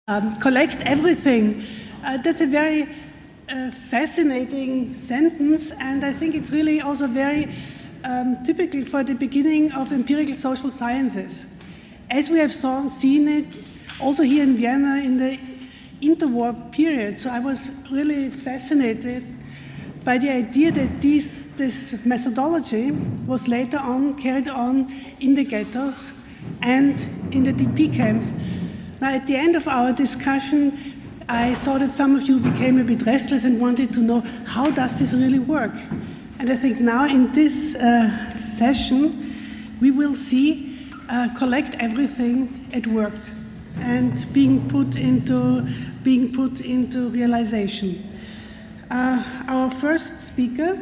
collect everything. That's a very fascinating sentence, and I think it's really also very typical for the beginning of empirical social sciences. As we have seen it also here in Vienna in the interwar period, so I was really fascinated by the idea that this methodology was later on carried on in the ghettos and in the DP camps. Now, at the end of our discussion, I saw that some of you became a bit restless and wanted to know, how does this really work? And I think now in this session, we will see collect everything at work and being put into realization. Our first speaker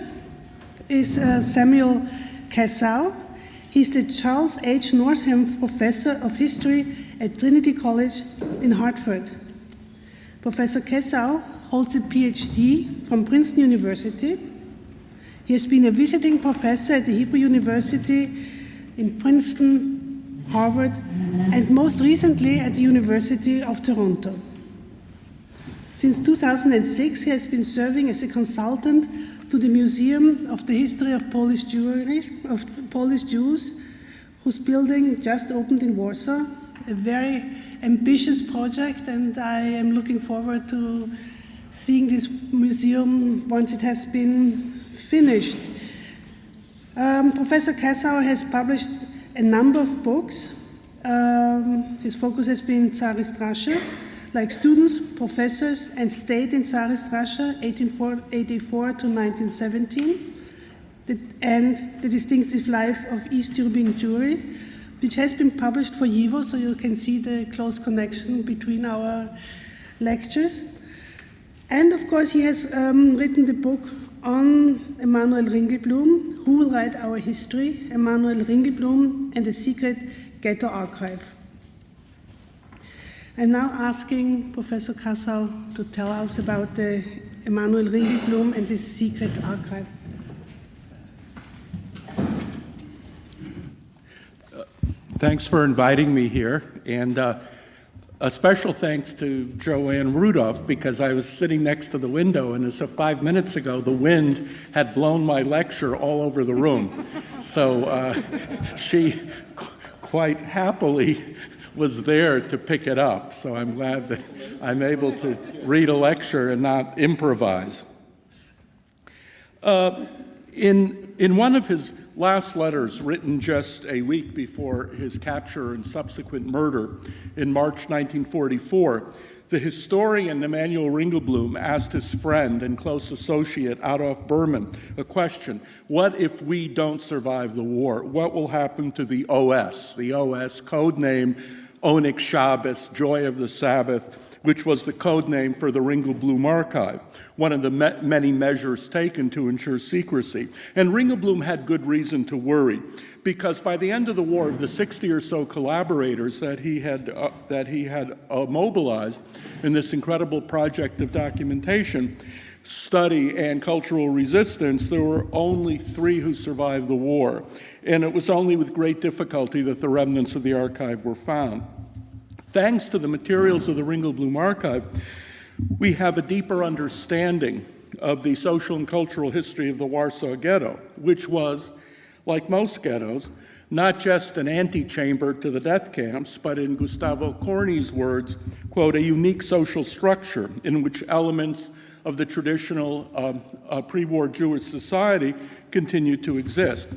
is Samuel Kassow. He's the Charles H. Northam Professor of History at Trinity College in Hartford. Professor Kassow holds a PhD from Princeton University. He has been a visiting professor at the Hebrew University in Princeton, Harvard, and most recently at the University of Toronto. Since 2006, he has been serving as a consultant to the Museum of the History of Polish Jews, whose building just opened in Warsaw, a very ambitious project, and I am looking forward to seeing this museum once it has been finished. Professor Kassow has published a number of books. His focus has been Tsarist Russia, like Students, Professors, and State in Tsarist Russia, 1884 to 1917, and The Distinctive Life of East European Jewry, which has been published for YIVO, so you can see the close connection between our lectures. And of course, he has written the book on Emanuel Ringelblum, Who Will Write Our History? Emanuel Ringelblum and the Secret Ghetto Archive. I'm now asking Professor Kassow to tell us about the Emanuel Ringelblum and the Secret Archive. Thanks for inviting me here, and a special thanks to Joanne Rudolph, because I was sitting next to the window, and as of 5 minutes ago, the wind had blown my lecture all over the room. So she quite happily was there to pick it up, so I'm glad that I'm able to read a lecture and not improvise. In one of his last letters, written just a week before his capture and subsequent murder in March 1944, the historian Emanuel Ringelblum asked his friend and close associate Adolf Berman a question: what if we don't survive the war? What will happen to the OS? The OS, code name Onyx Shabbos, Joy of the Sabbath, which was the code name for the Ringelblum archive, one of the many measures taken to ensure secrecy. And Ringelblum had good reason to worry, because by the end of the war, the 60 or so collaborators that he had mobilized in this incredible project of documentation, study, and cultural resistance, there were only 3 who survived the war. And it was only with great difficulty that the remnants of the archive were found. Thanks to the materials of the Ringelblum archive, we have a deeper understanding of the social and cultural history of the Warsaw Ghetto, which was, like most ghettos, not just an antechamber to the death camps, but in Gustavo Corny's words, quote, a unique social structure in which elements of the traditional pre-war Jewish society continued to exist.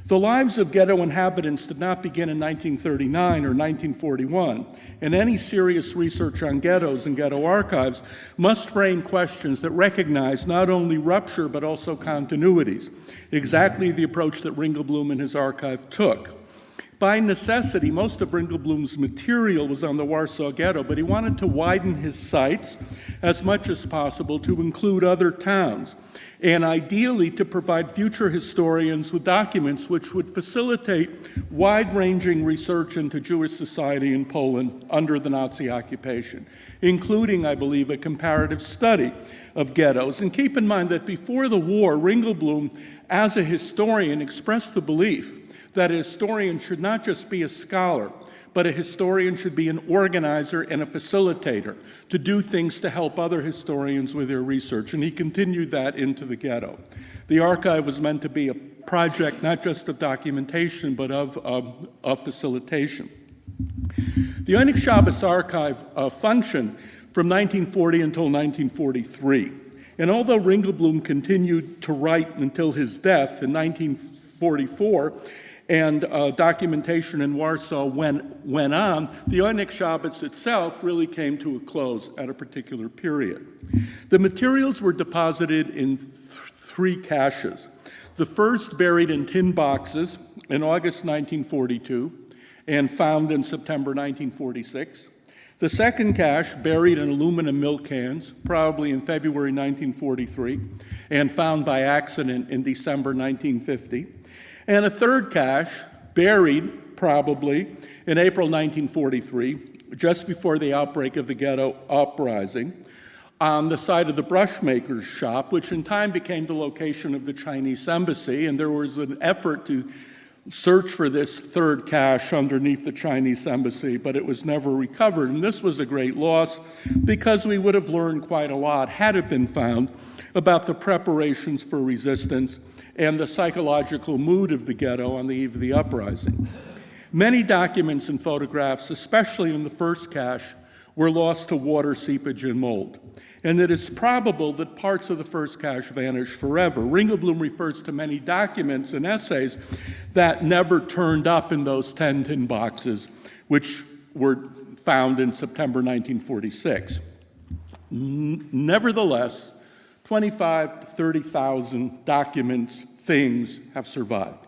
The lives of ghetto inhabitants did not begin in 1939 or 1941, and any serious research on ghettos and ghetto archives must frame questions that recognize not only rupture but also continuities, exactly the approach that Ringelblum and his archive took. By necessity, most of Ringelblum's material was on the Warsaw Ghetto, but he wanted to widen his sites as much as possible to include other towns, and ideally to provide future historians with documents which would facilitate wide-ranging research into Jewish society in Poland under the Nazi occupation, including, I believe, a comparative study of ghettos. And keep in mind that before the war, Ringelblum, as a historian, expressed the belief that a historian should not just be a scholar, but a historian should be an organizer and a facilitator to do things to help other historians with their research, and he continued that into the ghetto. The archive was meant to be a project not just of documentation, but of facilitation. The Oynik Shabbos archive functioned from 1940 until 1943. And although Ringelblum continued to write until his death in 1944, and documentation in Warsaw went on, the Oynik Shabbos itself really came to a close at a particular period. The materials were deposited in three caches. The first buried in tin boxes in August 1942 and found in September 1946. The second cache buried in aluminum milk cans, probably in February 1943, and found by accident in December 1950. And a third cache buried, probably, in April 1943, just before the outbreak of the ghetto uprising, on the site of the brushmaker's shop, which in time became the location of the Chinese embassy, and there was an effort to search for this third cache underneath the Chinese embassy, but it was never recovered. And this was a great loss because we would have learned quite a lot, had it been found, about the preparations for resistance and the psychological mood of the ghetto on the eve of the uprising. Many documents and photographs, especially in the first cache, were lost to water seepage and mold. And it is probable that parts of the first cache vanished forever. Ringelblum refers to many documents and essays that never turned up in those 10 tin boxes, which were found in September 1946. Nevertheless, 25 to 30,000 documents, things have survived.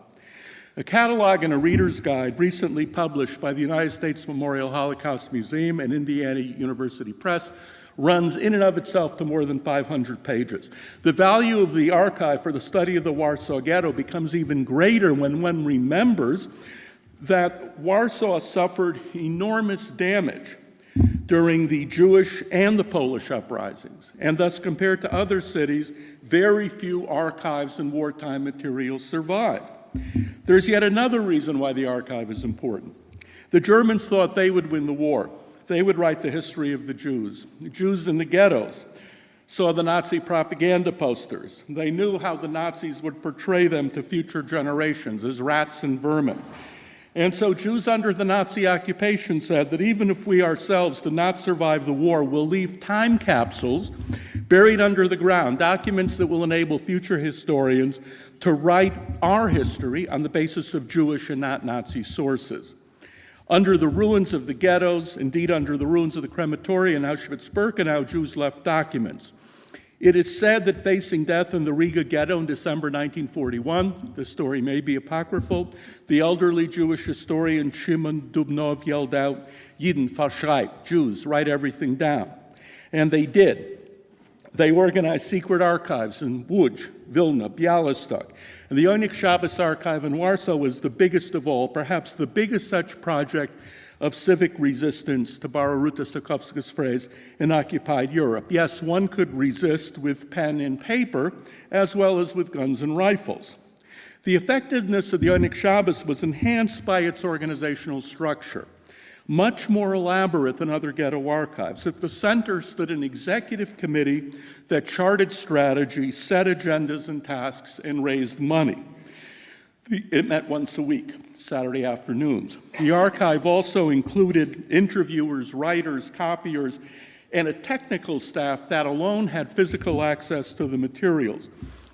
A catalog and a reader's guide recently published by the United States Memorial Holocaust Museum and Indiana University Press runs in and of itself to more than 500 pages. The value of the archive for the study of the Warsaw Ghetto becomes even greater when one remembers that Warsaw suffered enormous damage during the Jewish and the Polish uprisings, and thus compared to other cities, very few archives and wartime materials survived. There's yet another reason why the archive is important. The Germans thought they would win the war. They would write the history of the Jews. The Jews in the ghettos saw the Nazi propaganda posters. They knew how the Nazis would portray them to future generations as rats and vermin. And so Jews under the Nazi occupation said that even if we ourselves did not survive the war, we'll leave time capsules buried under the ground, documents that will enable future historians to write our history on the basis of Jewish and not Nazi sources. Under the ruins of the ghettos, indeed under the ruins of the crematoria in Auschwitz-Birkenau, Jews left documents. It is said that facing death in the Riga ghetto in December 1941, the story may be apocryphal, the elderly Jewish historian Shimon Dubnov yelled out, "Jeden verschreibt," Jews, write everything down. And they did. They organized secret archives in Łódź, Vilna, Białystok. And the Oynik Shabbos archive in Warsaw was the biggest of all, perhaps the biggest such project of civic resistance, to borrow Ruta Stokowska's phrase, in occupied Europe. Yes, one could resist with pen and paper, as well as with guns and rifles. The effectiveness of the Oynik Shabbos was enhanced by its organizational structure, much more elaborate than other ghetto archives. At the center stood an executive committee that charted strategy, set agendas and tasks, and raised money. It met once a week, Saturday afternoons. The archive also included interviewers, writers, copiers, and a technical staff that alone had physical access to the materials.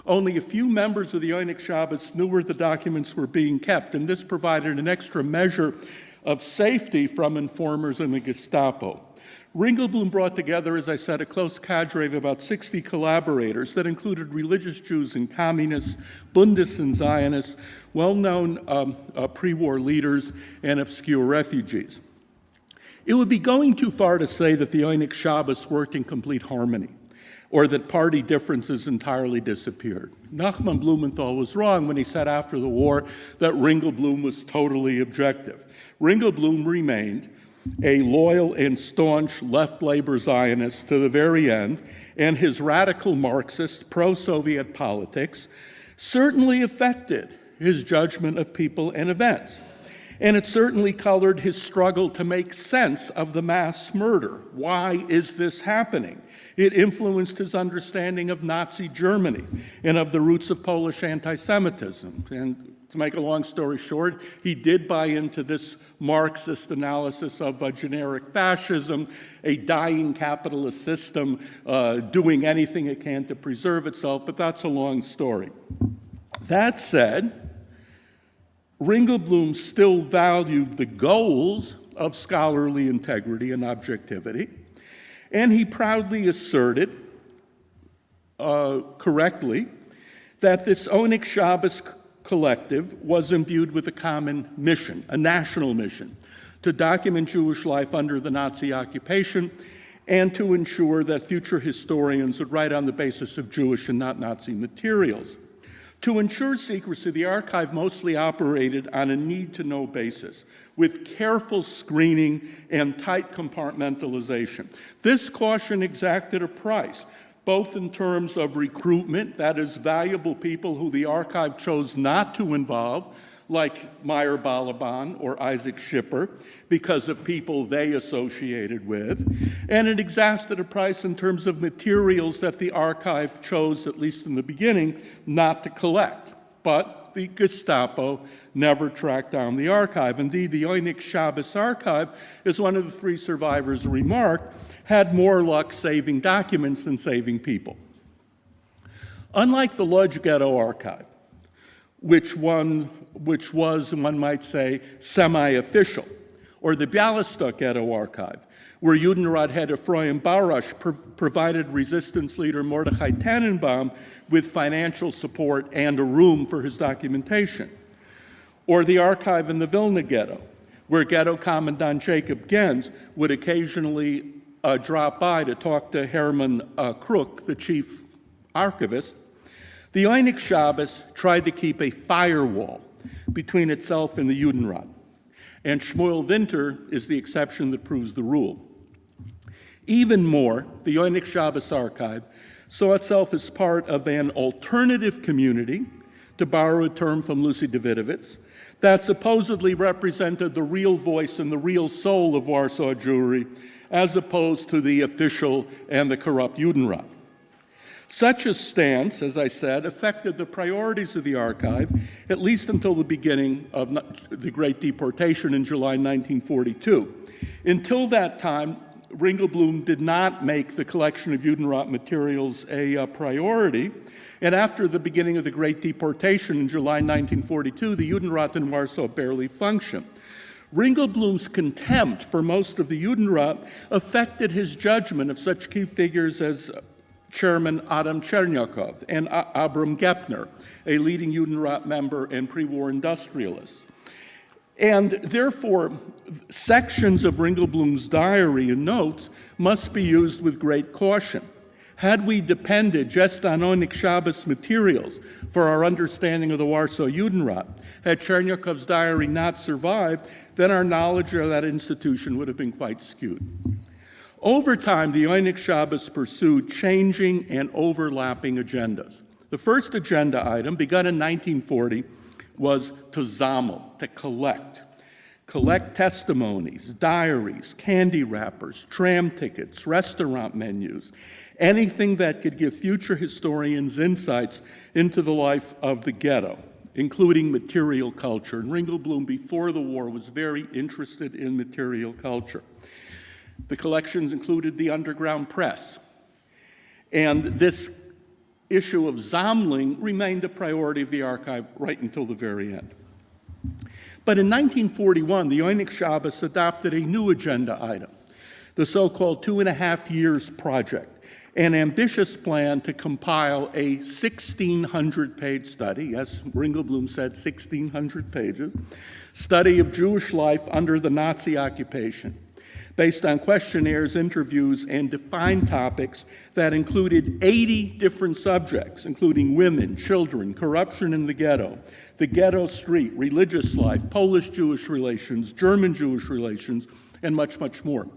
Only a few members of the Oynik Shabbos knew where the documents were being kept, and this provided an extra measure of safety from informers and the Gestapo. Ringelblum brought together, as I said, a close cadre of about 60 collaborators that included religious Jews and communists, Bundists and Zionists, well-known pre-war leaders, and obscure refugees. It would be going too far to say that the Oynik Shabbos worked in complete harmony, or that party differences entirely disappeared. Nachman Blumenthal was wrong when he said after the war that Ringelblum was totally objective. Ringelblum remained a loyal and staunch left labor Zionist to the very end, and his radical Marxist pro-Soviet politics certainly affected his judgment of people and events. And it certainly colored his struggle to make sense of the mass murder. Why is this happening? It influenced his understanding of Nazi Germany and of the roots of Polish anti-Semitism. And to make a long story short, he did buy into this Marxist analysis of generic fascism, a dying capitalist system doing anything it can to preserve itself, but that's a long story. That said, Ringelblum still valued the goals of scholarly integrity and objectivity, and he proudly asserted, correctly, that this Onyx Shabbos collective was imbued with a common mission, a national mission, to document Jewish life under the Nazi occupation and to ensure that future historians would write on the basis of Jewish and not Nazi materials. To ensure secrecy, the archive mostly operated on a need-to-know basis, with careful screening and tight compartmentalization. This caution exacted a price, both in terms of recruitment, that is, valuable people who the archive chose not to involve, like Meyer Balaban or Isaac Schipper, because of people they associated with, and it exacted a price in terms of materials that the archive chose, at least in the beginning, not to collect. But the Gestapo never tracked down the archive. Indeed, the Onyx Shabbos archive, as one of the three survivors remarked, had more luck saving documents than saving people. Unlike the Lodz Ghetto archive, which was, one might say, semi-official, or the Bialystok Ghetto archive, where Judenrat head Ephraim Barash provided resistance leader Mordechai Tannenbaum with financial support and a room for his documentation. Or the archive in the Vilna Ghetto, where Ghetto Commandant Jacob Gens would occasionally drop by to talk to Hermann Kruk, the chief archivist. The Onyx Shabbos tried to keep a firewall between itself and the Judenrat, and Shmuel Winter is the exception that proves the rule. Even more, the Onyx Shabbos archive saw itself as part of an alternative community, to borrow a term from Lucy Davidovitz, that supposedly represented the real voice and the real soul of Warsaw Jewry, as opposed to the official and the corrupt Judenrat. Such a stance, as I said, affected the priorities of the archive, at least until the beginning of the Great Deportation in July 1942. Until that time, Ringelblum did not make the collection of Judenrat materials a priority, and after the beginning of the Great Deportation in July 1942, the Judenrat in Warsaw barely functioned. Ringelblum's contempt for most of the Judenrat affected his judgment of such key figures as Chairman Adam Chernyakov and Abram Gepner, a leading Judenrat member and pre-war industrialist. And therefore, sections of Ringelblum's diary and notes must be used with great caution. Had we depended just on Onyx Shabbos materials for our understanding of the Warsaw Judenrat, had Chernyakov's diary not survived, then our knowledge of that institution would have been quite skewed. Over time, the Onyx Shabbos pursued changing and overlapping agendas. The first agenda item, begun in 1940, was to zammel, to collect testimonies, diaries, candy wrappers, tram tickets, restaurant menus, anything that could give future historians insights into the life of the ghetto, including material culture. And Ringelblum, before the war, was very interested in material culture. The collections included the underground press, and this issue of zammling remained a priority of the archive right until the very end. But in 1941, the Onyx Shabbos adopted a new agenda item, the so-called 2.5 years project, an ambitious plan to compile a 1,600-page study, yes, Ringelblum said 1,600 pages, study of Jewish life under the Nazi occupation, based on questionnaires, interviews, and defined topics that included 80 different subjects, including women, children, corruption in the ghetto street, religious life, Polish-Jewish relations, German-Jewish relations, and much, much more.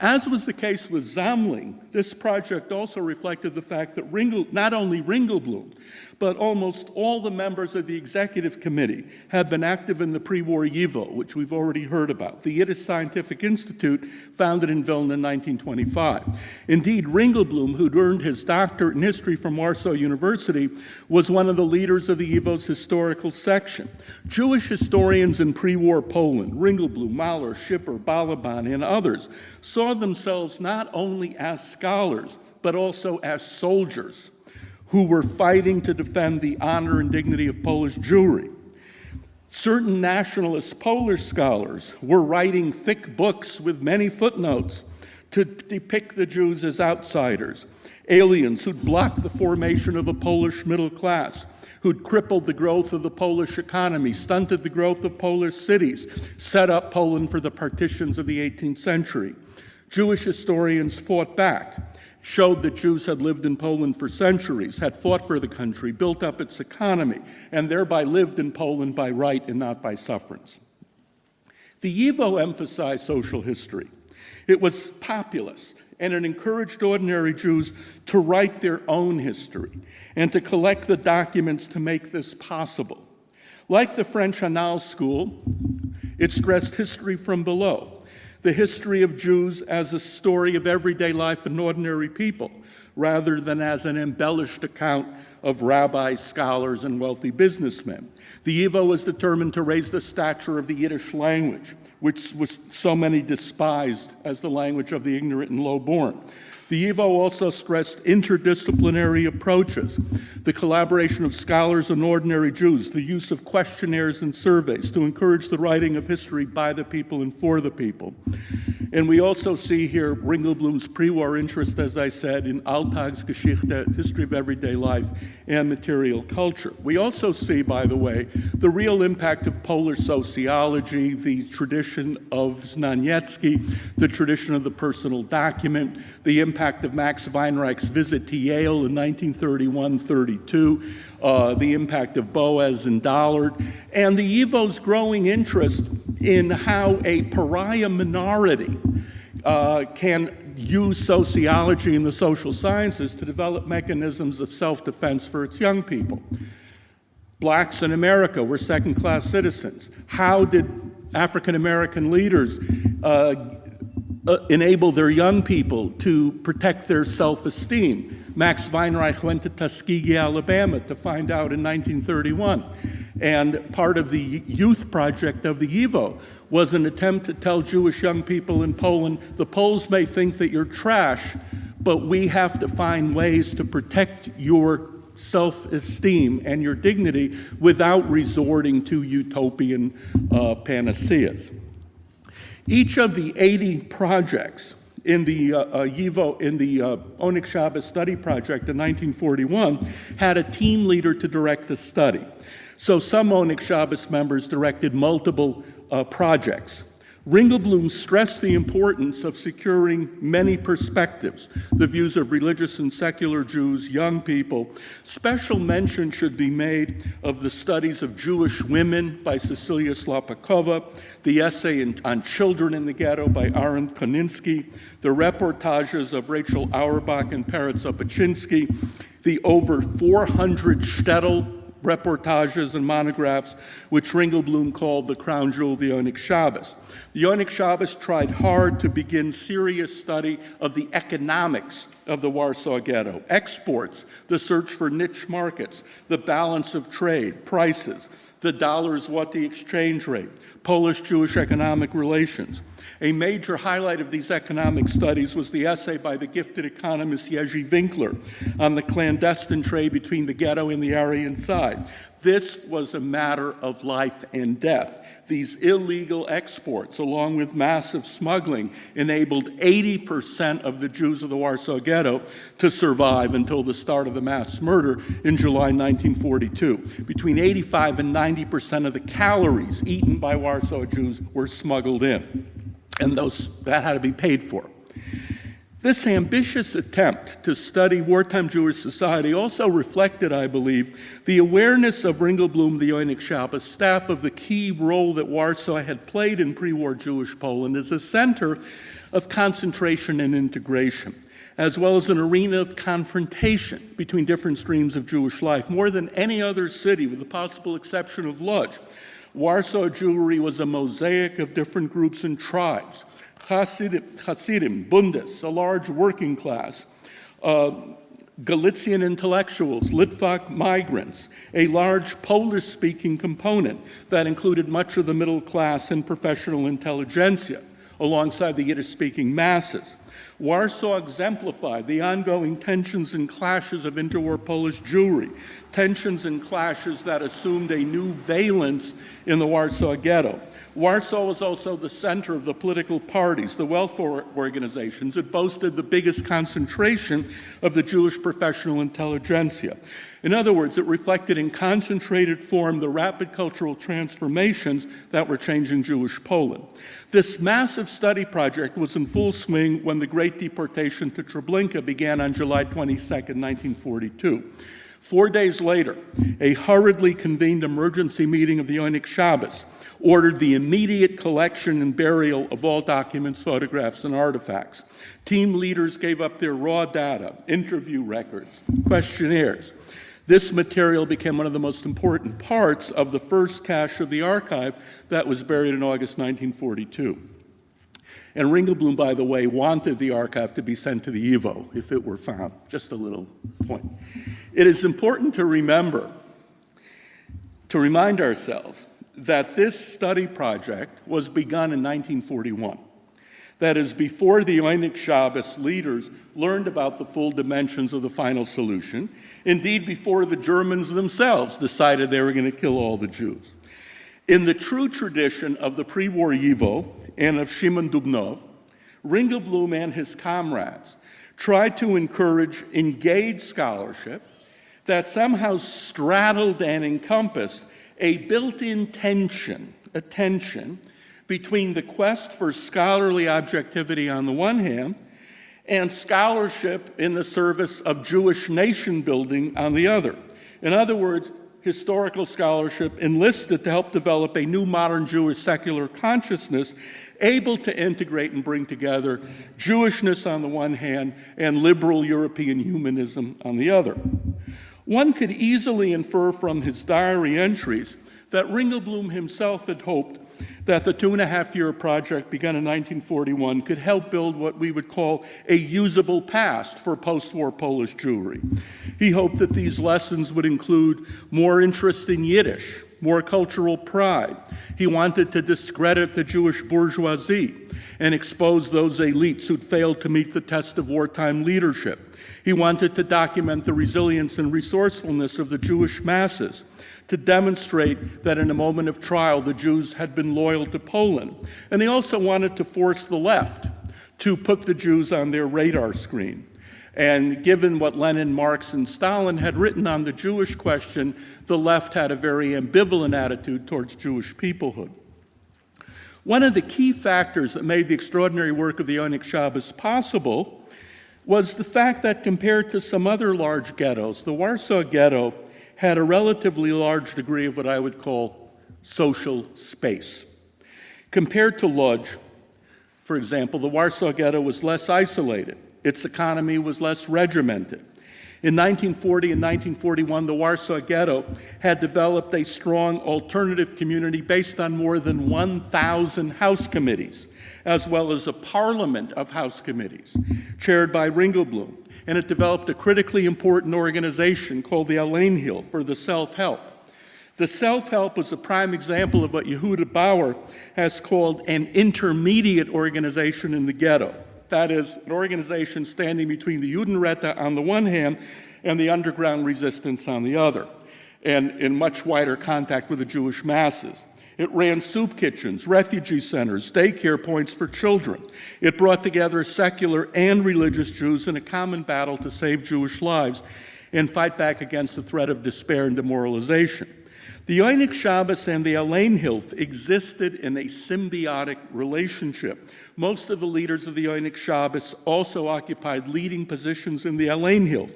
As was the case with Sammling, this project also reflected the fact that not only Ringelblum, but almost all the members of the executive committee had been active in the pre-war YIVO, which we've already heard about, the Yiddish Scientific Institute founded in Vilna in 1925. Indeed, Ringelblum, who'd earned his doctorate in history from Warsaw University, was one of the leaders of the YIVO's historical section. Jewish historians in pre-war Poland, Ringelblum, Mahler, Schipper, Balaban, and others, saw themselves not only as scholars, but also as soldiers who were fighting to defend the honor and dignity of Polish Jewry. Certain nationalist Polish scholars were writing thick books with many footnotes to depict the Jews as outsiders, aliens who'd blocked the formation of a Polish middle class, who'd crippled the growth of the Polish economy, stunted the growth of Polish cities, set up Poland for the partitions of the 18th century. Jewish historians fought back, showed that Jews had lived in Poland for centuries, had fought for the country, built up its economy, and thereby lived in Poland by right and not by sufferance. The YIVO emphasized social history. It was populist, and it encouraged ordinary Jews to write their own history and to collect the documents to make this possible. Like the French Annales School, it stressed history from below, the history of Jews as a story of everyday life and ordinary people, rather than as an embellished account of rabbis, scholars, and wealthy businessmen. The YIVO was determined to raise the stature of the Yiddish language, which was so many despised as the language of the ignorant and low-born. The YIVO also stressed interdisciplinary approaches, the collaboration of scholars and ordinary Jews, the use of questionnaires and surveys to encourage the writing of history by the people and for the people. And we also see here Ringelblum's pre-war interest, as I said, in Alltagsgeschichte, history of everyday life, and material culture. We also see, by the way, the real impact of Polish sociology, the tradition of Znaniecki, the tradition of the personal document, the impact of Max Weinreich's visit to Yale in 1931-32, the impact of Boas and Dollard, and the YIVO's growing interest in how a pariah minority can use sociology and the social sciences to develop mechanisms of self-defense for its young people. Blacks in America were second-class citizens. How did African-American leaders enable their young people to protect their self-esteem? Max Weinreich went to Tuskegee, Alabama to find out in 1931. And part of the youth project of the YIVO was an attempt to tell Jewish young people in Poland, the Poles may think that you're trash, but we have to find ways to protect your self-esteem and your dignity without resorting to utopian panaceas. Each of the 80 projects in the YIVO, in the Onyx Shabbos study project in 1941, had a team leader to direct the study. So some Onyx Shabbos members directed multiple projects. Ringelblum stressed the importance of securing many perspectives, the views of religious and secular Jews, young people. Special mention should be made of the studies of Jewish women by Cecilia Slapakova, the essay on children in the ghetto by Aaron Koninsky, the reportages of Rachel Auerbach and Peretz Opachinsky, the over 400 shtetl reportages and monographs, which Ringelblum called the crown jewel of the Onyx Shabbos. The Onyx Shabbos tried hard to begin serious study of the economics of the Warsaw Ghetto, exports, the search for niche markets, the balance of trade, prices, the dollar-zloty exchange rate, Polish-Jewish economic relations. A major highlight of these economic studies was the essay by the gifted economist Jerzy Winkler on the clandestine trade between the ghetto and the Aryan side. This was a matter of life and death. These illegal exports, along with massive smuggling, enabled 80% of the Jews of the Warsaw Ghetto to survive until the start of the mass murder in July 1942. Between 85 and 90% of the calories eaten by Warsaw Jews were smuggled in, and that had to be paid for. This ambitious attempt to study wartime Jewish society also reflected, I believe, the awareness of Ringelblum, the Onyx Shabbos staff, of the key role that Warsaw had played in pre-war Jewish Poland as a center of concentration and integration, as well as an arena of confrontation between different streams of Jewish life. More than any other city, with the possible exception of Lodz, Warsaw Jewry was a mosaic of different groups and tribes. Hasidim, Bundes, a large working class, Galician intellectuals, Litvak migrants, a large Polish-speaking component that included much of the middle class and professional intelligentsia, alongside the Yiddish-speaking masses. Warsaw exemplified the ongoing tensions and clashes of interwar Polish Jewry, tensions and clashes that assumed a new valence in the Warsaw Ghetto. Warsaw was also the center of the political parties, the welfare organizations. It boasted the biggest concentration of the Jewish professional intelligentsia. In other words, it reflected in concentrated form the rapid cultural transformations that were changing Jewish Poland. This massive study project was in full swing when the Great Deportation to Treblinka began on July 22, 1942. 4 days later, a hurriedly convened emergency meeting of the Oinik Shabbos ordered the immediate collection and burial of all documents, photographs, and artifacts. Team leaders gave up their raw data, interview records, questionnaires. This material became one of the most important parts of the first cache of the archive that was buried in August 1942. And Ringelblum, by the way, wanted the archive to be sent to the Evo if it were found. Just a little point. It is important to remember, to remind ourselves, that this study project was begun in 1941. That is, before the Oinik Shabbos leaders learned about the full dimensions of the final solution, indeed before the Germans themselves decided they were going to kill all the Jews. In the true tradition of the pre-war Yivo and of Shimon Dubnov, Ringelblum and his comrades tried to encourage engaged scholarship that somehow straddled and encompassed a built-in tension, a tension between the quest for scholarly objectivity on the one hand and scholarship in the service of Jewish nation building on the other. In other words, historical scholarship enlisted to help develop a new modern Jewish secular consciousness able to integrate and bring together Jewishness on the one hand and liberal European humanism on the other. One could easily infer from his diary entries that Ringelblum himself had hoped that the 2.5-year project begun in 1941 could help build what we would call a usable past for post-war Polish Jewry. He hoped that these lessons would include more interest in Yiddish, more cultural pride. He wanted to discredit the Jewish bourgeoisie and expose those elites who'd failed to meet the test of wartime leadership. He wanted to document the resilience and resourcefulness of the Jewish masses, to demonstrate that in a moment of trial, the Jews had been loyal to Poland. And he also wanted to force the left to put the Jews on their radar screen. And given what Lenin, Marx, and Stalin had written on the Jewish question, the left had a very ambivalent attitude towards Jewish peoplehood. One of the key factors that made the extraordinary work of the Oinik Shabbos possible was the fact that compared to some other large ghettos, the Warsaw Ghetto had a relatively large degree of what I would call social space. Compared to Lodz, for example, the Warsaw Ghetto was less isolated. Its economy was less regimented. In 1940 and 1941, the Warsaw Ghetto had developed a strong alternative community based on more than 1,000 house committees, as well as a parliament of house committees, chaired by Ringelblum. And it developed a critically important organization called the Eleonore for the self-help. The self-help was a prime example of what Yehuda Bauer has called an intermediate organization in the ghetto. That is, an organization standing between the Judenräte on the one hand and the underground resistance on the other, and in much wider contact with the Jewish masses. It ran soup kitchens, refugee centers, daycare points for children. It brought together secular and religious Jews in a common battle to save Jewish lives and fight back against the threat of despair and demoralization. The Oinik Shabbos and the Eleonore existed in a symbiotic relationship. Most of the leaders of the Oinik Shabbos also occupied leading positions in the Eleonore,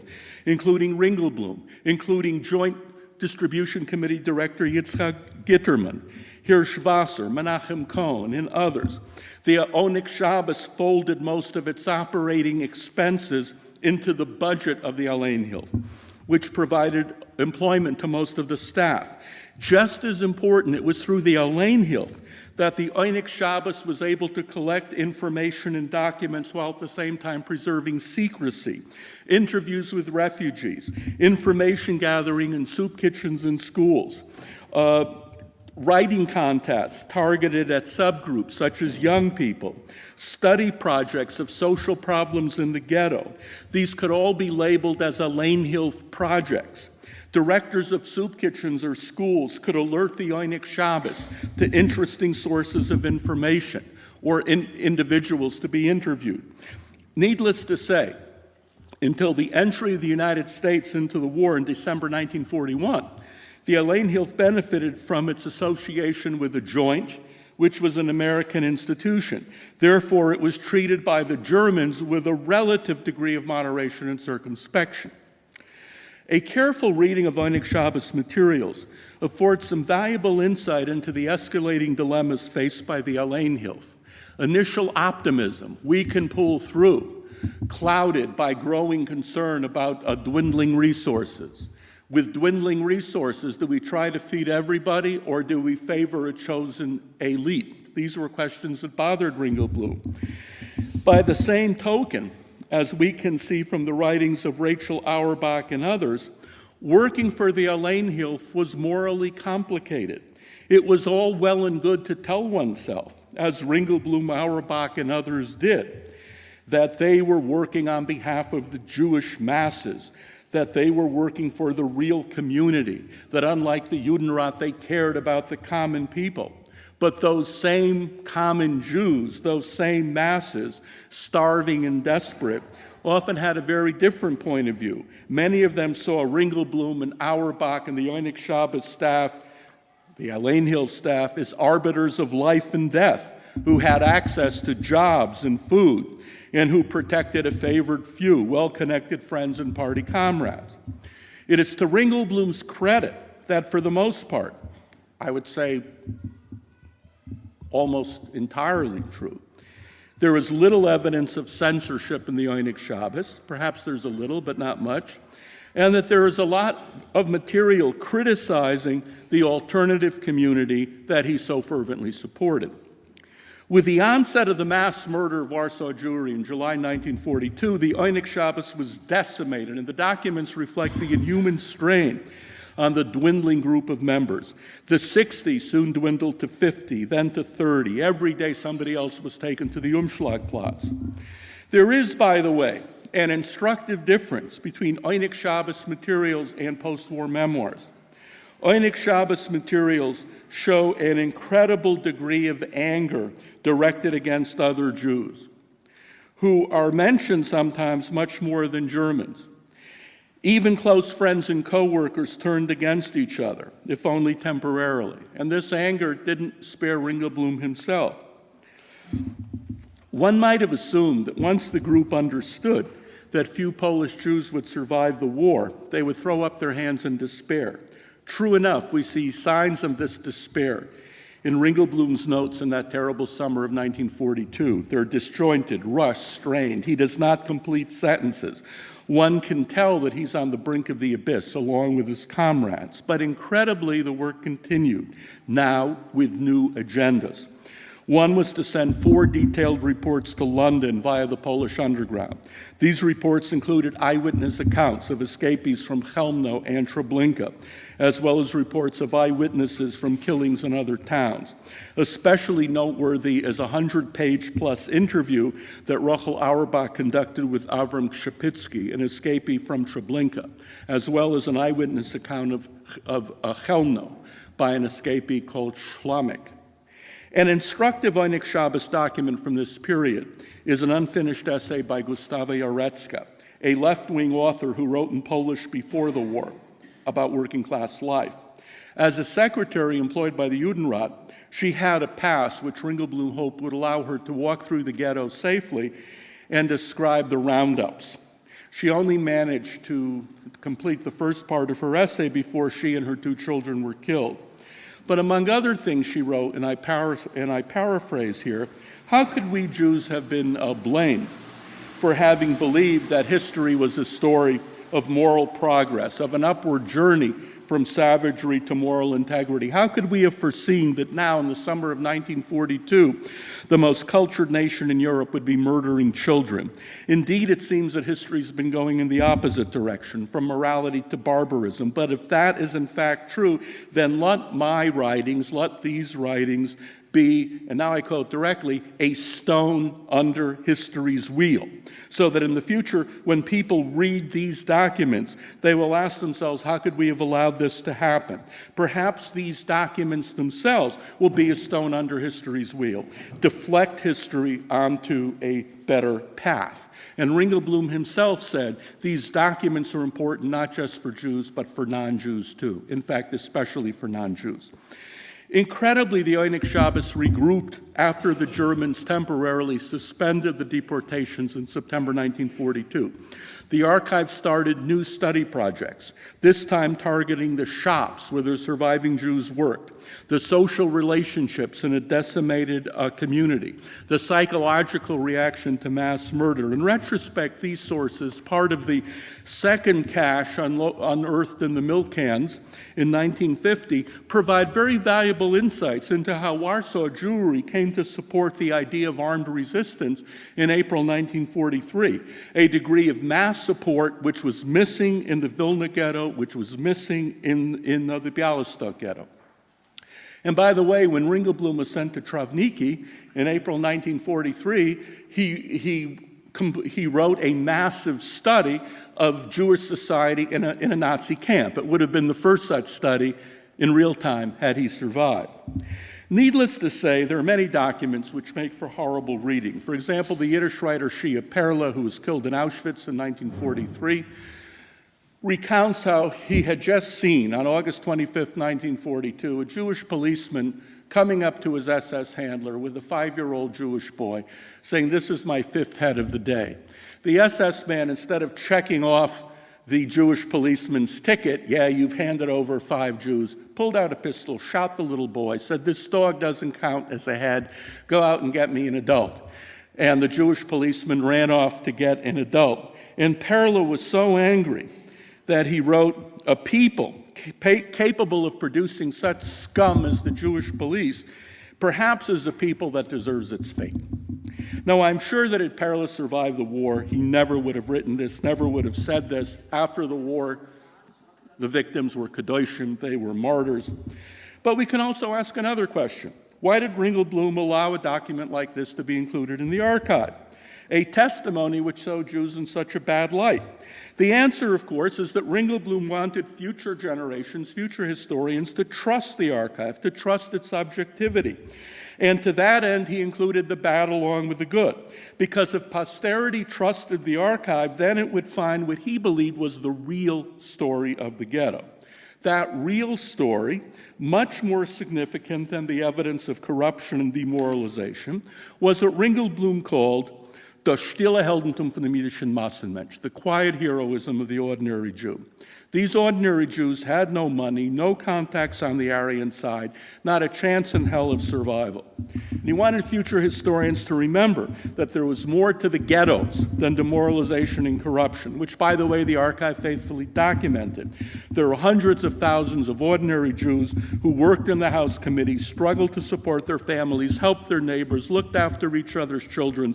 including Ringelblum, including Joint Distribution Committee Director Yitzhak Gitterman. Hirschwasser, Menachem Cohen, and others. The Onyx Shabbos folded most of its operating expenses into the budget of the Alleinhilfe, which provided employment to most of the staff. Just as important, it was through the Alleinhilfe that the Onyx Shabbos was able to collect information and documents while at the same time preserving secrecy. Interviews with refugees, information gathering in soup kitchens and schools, writing contests targeted at subgroups such as young people, study projects of social problems in the ghetto. These could all be labeled as Alleinhilfe projects. Directors of soup kitchens or schools could alert the Onyx Shabbos to interesting sources of information or individuals to be interviewed. Needless to say, until the entry of the United States into the war in December 1941, the Alleinhilfe benefited from its association with the Joint, which was an American institution. Therefore, it was treated by the Germans with a relative degree of moderation and circumspection. A careful reading of Onyx Shabbos materials affords some valuable insight into the escalating dilemmas faced by the Alleinhilfe. Initial optimism, we can pull through, clouded by growing concern about dwindling resources. With dwindling resources, do we try to feed everybody or do we favor a chosen elite? These were questions that bothered Ringelblum. By the same token, as we can see from the writings of Rachel Auerbach and others, working for the Alleinhilfe was morally complicated. It was all well and good to tell oneself, as Ringelblum, Auerbach, and others did, that they were working on behalf of the Jewish masses, that they were working for the real community, that unlike the Judenrat, they cared about the common people. But those same common Jews, those same masses, starving and desperate, often had a very different point of view. Many of them saw Ringelblum and Auerbach and the Onyx Shabbos staff, the Alleinhilfe staff, as arbiters of life and death, who had access to jobs and food, and who protected a favored few, well-connected friends and party comrades. It is to Ringelblum's credit that for the most part, I would say almost entirely true, there is little evidence of censorship in the Onyx Shabbos, perhaps there's a little but not much, and that there is a lot of material criticizing the alternative community that he so fervently supported. With the onset of the mass murder of Warsaw Jewry in July 1942, the Onyx Shabbos was decimated, and the documents reflect the inhuman strain on the dwindling group of members. The 60 soon dwindled to 50, then to 30. Every day somebody else was taken to the Umschlagplatz. There is, by the way, an instructive difference between Onyx Shabbos materials and post-war memoirs. Onyx Shabbos materials show an incredible degree of anger directed against other Jews, who are mentioned sometimes much more than Germans. Even close friends and co-workers turned against each other, if only temporarily. And this anger didn't spare Ringelblum himself. One might have assumed that once the group understood that few Polish Jews would survive the war, they would throw up their hands in despair. True enough, we see signs of this despair in Ringelblum's notes in that terrible summer of 1942. They're disjointed, rushed, strained. He does not complete sentences. One can tell that he's on the brink of the abyss along with his comrades. But incredibly, the work continued, now with new agendas. One was to send 4 detailed reports to London via the Polish underground. These reports included eyewitness accounts of escapees from Chełmno and Treblinka, as well as reports of eyewitnesses from killings in other towns. Especially noteworthy is a 100-page-plus interview that Rachel Auerbach conducted with Avram Kshepitsky, an escapee from Treblinka, as well as an eyewitness account of Chełmno by an escapee called Szlamek. An instructive Onyx Shabbos document from this period is an unfinished essay by Gustawa Jarecka, a left-wing author who wrote in Polish before the war about working-class life. As a secretary employed by the Judenrat, she had a pass which Ringelblum hoped would allow her to walk through the ghetto safely and describe the roundups. She only managed to complete the first part of her essay before she and her 2 children were killed. But among other things she wrote, and I paraphrase here, how could we Jews have been blamed for having believed that history was a story of moral progress, of an upward journey from savagery to moral integrity? How could we have foreseen that now, in the summer of 1942, the most cultured nation in Europe would be murdering children? Indeed, it seems that history's been going in the opposite direction, from morality to barbarism. But if that is in fact true, then let my writings, let these writings be, and now I quote directly, a stone under history's wheel, so that in the future, when people read these documents, they will ask themselves, how could we have allowed this to happen? Perhaps these documents themselves will be a stone under history's wheel, deflect history onto a better path. And Ringelblum himself said, these documents are important not just for Jews, but for non-Jews too. In fact, especially for non-Jews. Incredibly, the Oynik Shabbos regrouped after the Germans temporarily suspended the deportations in September 1942. The archive started new study projects, this time targeting the shops where the surviving Jews worked, the social relationships in a decimated community, the psychological reaction to mass murder. In retrospect, these sources, part of the second cache unearthed in the milk cans in 1950, provide very valuable insights into how Warsaw Jewry came to support the idea of armed resistance in April 1943, a degree of mass support which was missing in the Vilna ghetto, which was missing in the Białystok ghetto. And by the way, when Ringelblum was sent to Travniki in April 1943, he wrote a massive study of Jewish society in a Nazi camp. It would have been the first such study in real time had he survived. Needless to say, there are many documents which make for horrible reading. For example, the Yiddish writer Shia Perla, who was killed in Auschwitz in 1943, recounts how he had just seen, on August 25th, 1942, a Jewish policeman coming up to his SS handler with a 5-year-old Jewish boy, saying, "This is my 5th head of the day." The SS man, instead of checking off the Jewish policeman's ticket, "Yeah, you've handed over 5 Jews," pulled out a pistol, shot the little boy, said, "This dog doesn't count as a head, go out and get me an adult." And the Jewish policeman ran off to get an adult. And Perla was so angry that he wrote, "A people capable of producing such scum as the Jewish police, perhaps is a people that deserves its fate." Now, I'm sure that had Perla survived the war, he never would have written this, never would have said this. After the war, the victims were Kedoshim, they were martyrs. But we can also ask another question. Why did Ringelblum allow a document like this to be included in the archive? A testimony which showed Jews in such a bad light. The answer, of course, is that Ringelblum wanted future generations, future historians, to trust the archive, to trust its objectivity. And to that end, he included the bad along with the good. Because if posterity trusted the archive, then it would find what he believed was the real story of the ghetto. That real story, much more significant than the evidence of corruption and demoralization, was what Ringelblum called das stille Heldentum von dem jüdischen Massenmensch, the quiet heroism of the ordinary Jew. These ordinary Jews had no money, no contacts on the Aryan side, not a chance in hell of survival. And he wanted future historians to remember that there was more to the ghettos than demoralization and corruption, which, by the way, the archive faithfully documented. There were hundreds of thousands of ordinary Jews who worked in the House Committee, struggled to support their families, helped their neighbors, looked after each other's children,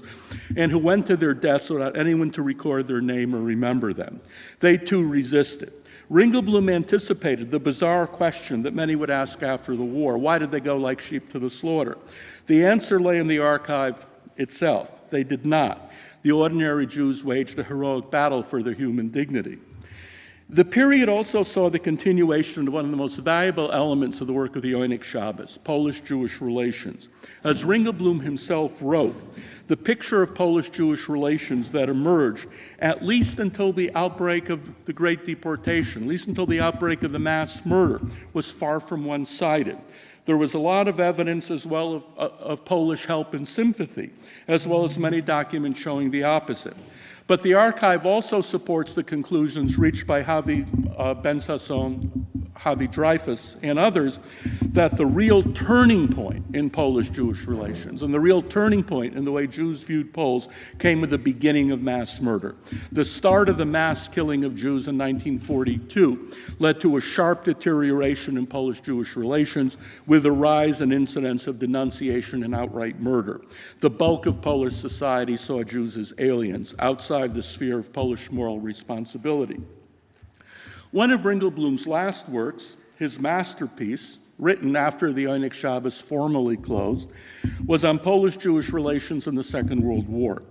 and who went to their deaths without anyone to record their name or remember them. They too resisted. Ringelblum anticipated the bizarre question that many would ask after the war: why did they go like sheep to the slaughter? The answer lay in the archive itself. They did not. The ordinary Jews waged a heroic battle for their human dignity. The period also saw the continuation of one of the most valuable elements of the work of the Oynik Shabbos, Polish-Jewish relations. As Ringelblum himself wrote, the picture of Polish-Jewish relations that emerged, at least until the outbreak of the Great Deportation, at least until the outbreak of the mass murder, was far from one-sided. There was a lot of evidence as well of Polish help and sympathy, as well as many documents showing the opposite. But the archive also supports the conclusions reached by Javi Ben-Sasson, Javi Dreyfus and others, that the real turning point in Polish-Jewish relations and the real turning point in the way Jews viewed Poles came with the beginning of mass murder. The start of the mass killing of Jews in 1942 led to a sharp deterioration in Polish-Jewish relations with a rise in incidents of denunciation and outright murder. The bulk of Polish society saw Jews as aliens, outside the sphere of Polish moral responsibility. One of Ringelblum's last works, his masterpiece, written after the Einik Shabbos formally closed, was on Polish-Jewish relations in the Second World War.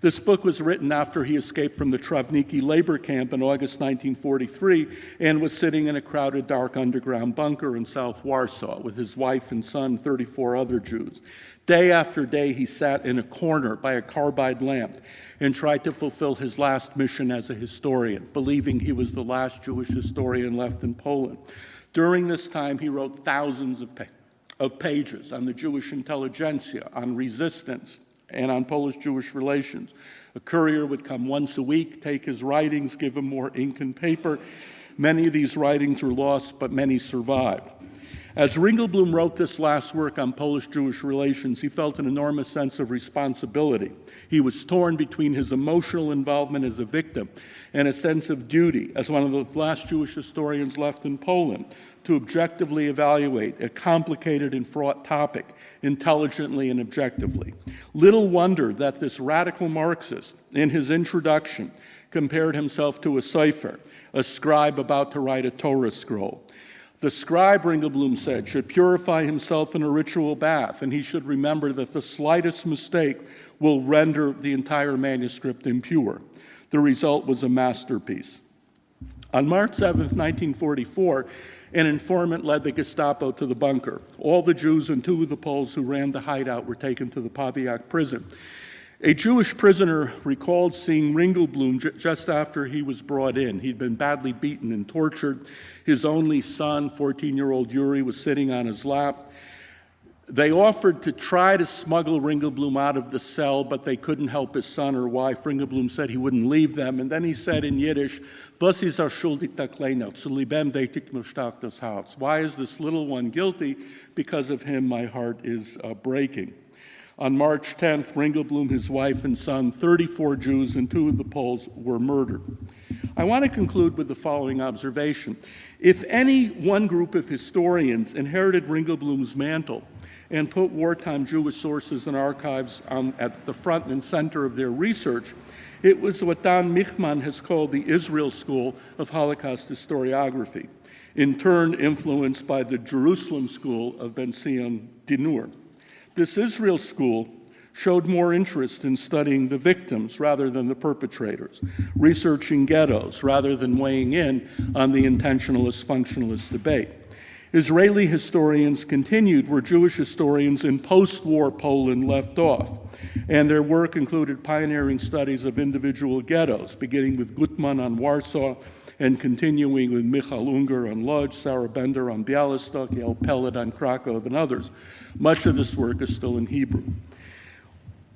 This book was written after he escaped from the Travniki labor camp in August 1943 and was sitting in a crowded dark underground bunker in South Warsaw with his wife and son, 34 other Jews. Day after day, he sat in a corner by a carbide lamp and tried to fulfill his last mission as a historian, believing he was the last Jewish historian left in Poland. During this time, he wrote thousands of pages on the Jewish intelligentsia, on resistance, and on Polish-Jewish relations. A courier would come once a week, take his writings, give him more ink and paper. Many of these writings were lost, but many survived. As Ringelblum wrote this last work on Polish-Jewish relations, he felt an enormous sense of responsibility. He was torn between his emotional involvement as a victim and a sense of duty as one of the last Jewish historians left in Poland to objectively evaluate a complicated and fraught topic intelligently and objectively. Little wonder that this radical Marxist, in his introduction, compared himself to a cipher, a scribe about to write a Torah scroll. The scribe, Ringelblum said, should purify himself in a ritual bath, and he should remember that the slightest mistake will render the entire manuscript impure. The result was a masterpiece. On March 7, 1944, an informant led the Gestapo to the bunker. All the Jews and 2 of the Poles who ran the hideout were taken to the Pawiak prison. A Jewish prisoner recalled seeing Ringelblum just after he was brought in. He'd been badly beaten and tortured. His only son, 14-year-old Yuri, was sitting on his lap. They offered to try to smuggle Ringelblum out of the cell, but they couldn't help his son or wife. Ringelblum said he wouldn't leave them, and then he said in Yiddish, "Was ist schuldig der Kleine? Zu liebem weet ich nur stark das Herz." Why is this little one guilty? Because of him, my heart is breaking. On March 10th, Ringelblum, his wife and son, 34 Jews and 2 of the Poles were murdered. I want to conclude with the following observation. If any one group of historians inherited Ringelblum's mantle and put wartime Jewish sources and archives at the front and center of their research, it was what Dan Michman has called the Israel School of Holocaust Historiography, in turn influenced by the Jerusalem School of Ben-Zion Dinur. This Israel school showed more interest in studying the victims rather than the perpetrators, researching ghettos rather than weighing in on the intentionalist-functionalist debate. Israeli historians continued where Jewish historians in post-war Poland left off, and their work included pioneering studies of individual ghettos, beginning with Gutmann on Warsaw and continuing with Michal Unger on Lodz, Sarah Bender on Białystok, Yael Pellet on Krakow, and others. Much of this work is still in Hebrew.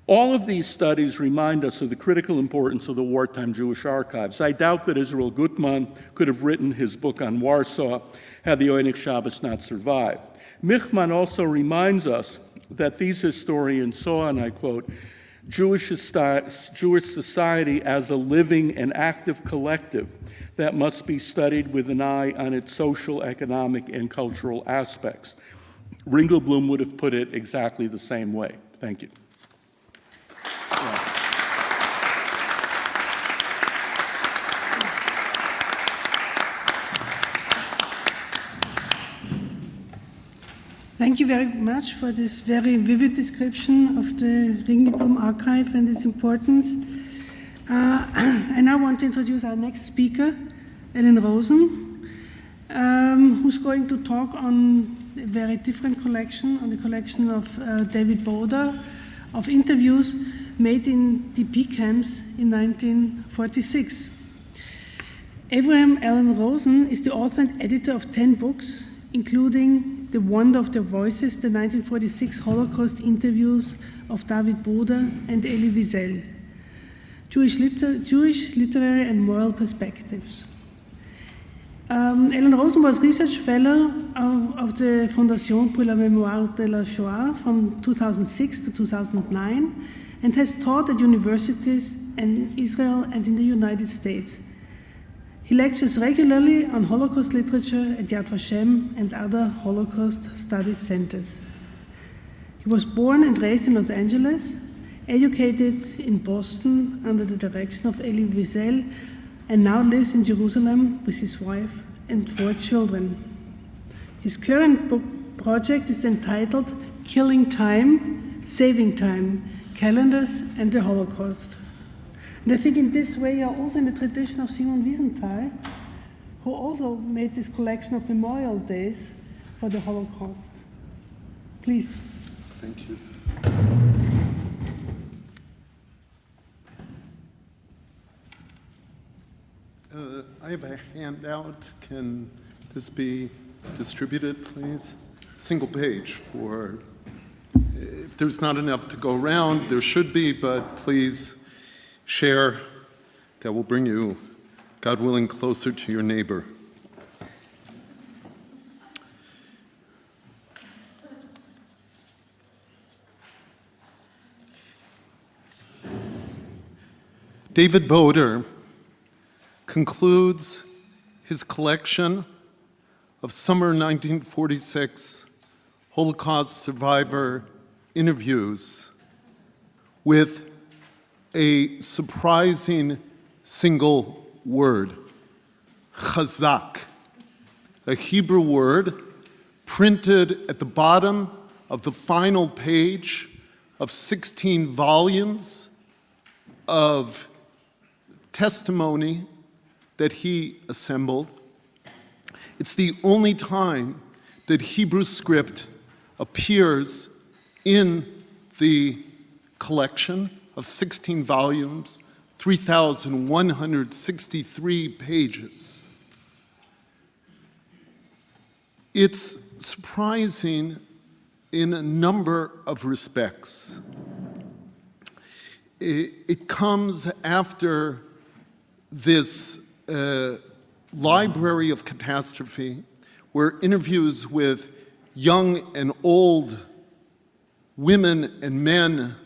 All of these studies remind us of the critical importance of the wartime Jewish archives. I doubt that Israel Gutmann could have written his book on Warsaw had the Einik Shabbos not survived. Michman also reminds us that these historians saw, and I quote, Jewish society as a living and active collective that must be studied with an eye on its social, economic, and cultural aspects. Ringelblum would have put it exactly the same way. Thank you. Thank you very much for this very vivid description of the Ringelblum archive and its importance. I now want to introduce our next speaker, Eleonore Rosen, who's going to talk on a very different collection, on the collection of David Boder, of interviews made in DP camps in 1946. Abraham Allen Rosen is the author and editor of 10 books, including The Wonder of Their Voices, the 1946 Holocaust interviews of David Boder and Elie Wiesel, Jewish literary and moral perspectives. Eleonore Rosen was research fellow of the Fondation pour la Mémoire de la Shoah from 2006 to 2009 and has taught at universities in Israel and in the United States. He lectures regularly on Holocaust literature at Yad Vashem and other Holocaust studies centers. He was born and raised in Los Angeles, educated in Boston under the direction of Elie Wiesel, and now lives in Jerusalem with his wife and 4 children. His current book project is entitled Killing Time, Saving Time, Calendars and the Holocaust. And I think in this way you are also in the tradition of Simon Wiesenthal, who also made this collection of memorial days for the Holocaust. Please. Thank you. I have a handout. Can this be distributed, please? Single page for, if there's not enough to go around, there should be, but please share. That will bring you, God willing, closer to your neighbor. David Boder concludes his collection of summer 1946 Holocaust survivor interviews with a surprising single word, chazak, a Hebrew word printed at the bottom of the final page of 16 volumes of testimony that he assembled. It's the only time that Hebrew script appears in the collection of 16 volumes, 3,163 pages. It's surprising in a number of respects. It comes after this library of catastrophe, where interviews with young and old women and men,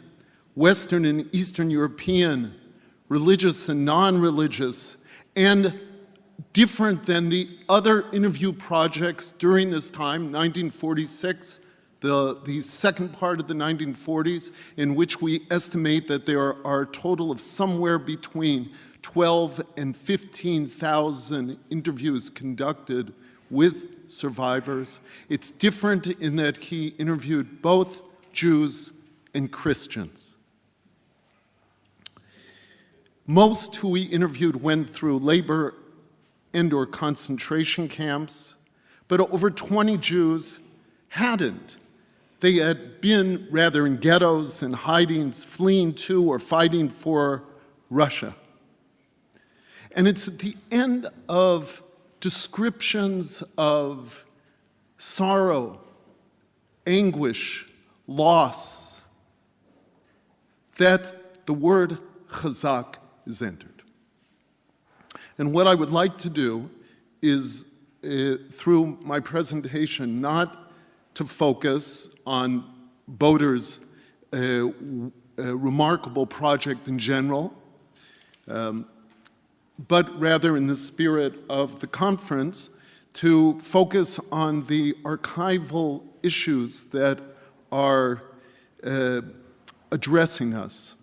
Western and Eastern European, religious and non-religious, and different than the other interview projects during this time, 1946, the second part of the 1940s, in which we estimate that there are a total of somewhere between 12 and 15,000 interviews conducted with survivors. It's different in that he interviewed both Jews and Christians. Most who he interviewed went through labor and/or concentration camps, but over 20 Jews hadn't. They had been rather in ghettos and hidings, fleeing to or fighting for Russia. And it's at the end of descriptions of sorrow, anguish, loss, that the word chazak is entered. And what I would like to do is, through my presentation, not to focus on Boder's remarkable project in general, but rather in the spirit of the conference, to focus on the archival issues that are addressing us,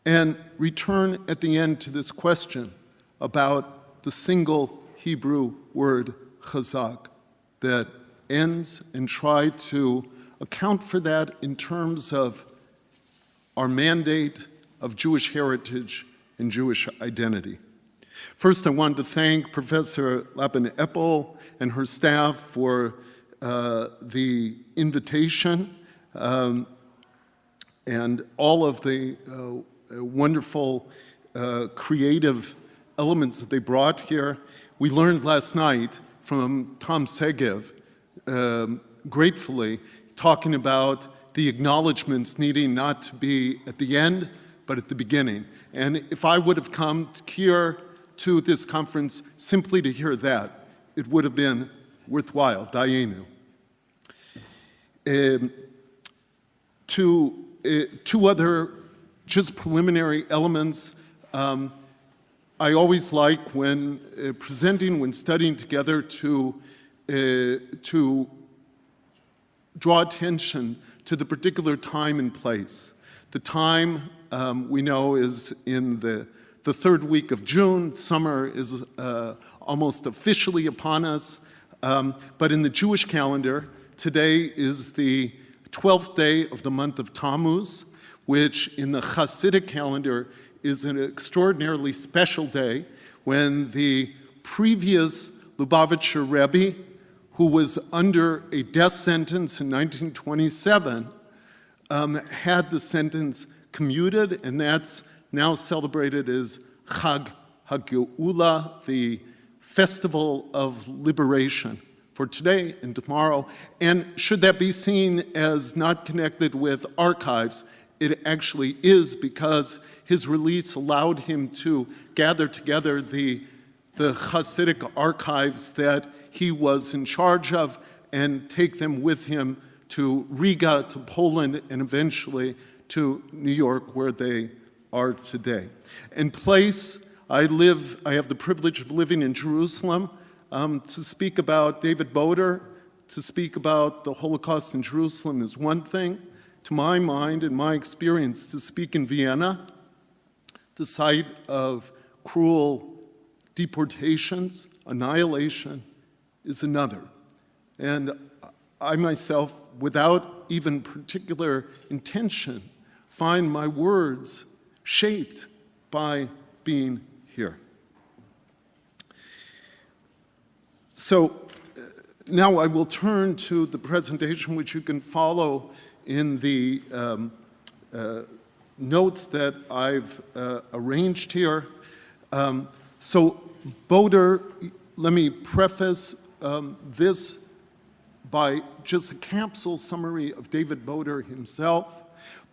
and return at the end to this question about the single Hebrew word chazak that ends, and try to account for that in terms of our mandate of Jewish heritage and Jewish identity. First, I wanted to thank Professor Lappin-Eppel and her staff for the invitation and all of the wonderful creative elements that they brought here. We learned last night from Tom Segev, gratefully, talking about the acknowledgments needing not to be at the end, but at the beginning. And if I would have come here to this conference simply to hear that. It would have been worthwhile, Dayenu. Two other just preliminary elements. I always like when presenting, when studying together, to draw attention to the particular time and place. The time we know is in the third week of June. Summer is almost officially upon us. But in the Jewish calendar, today is the 12th day of the month of Tammuz, which in the Hasidic calendar is an extraordinarily special day when the previous Lubavitcher Rebbe, who was under a death sentence in 1927, had the sentence commuted, and that's now celebrated as Chag HaGeula, the Festival of Liberation, for today and tomorrow. And should that be seen as not connected with archives, it actually is, because his release allowed him to gather together the Hasidic archives that he was in charge of and take them with him to Riga, to Poland, and eventually to New York, where they are today. In place, I have the privilege of living in Jerusalem. To speak about David Boder, to speak about the Holocaust in Jerusalem is one thing. To my mind and my experience, to speak in Vienna, the site of cruel deportations, annihilation, is another. And I myself, without even particular intention, find my words shaped by being here. So now I will turn to the presentation, which you can follow in the notes that I've arranged here. So Boder, let me preface this by just a capsule summary of David Boder himself.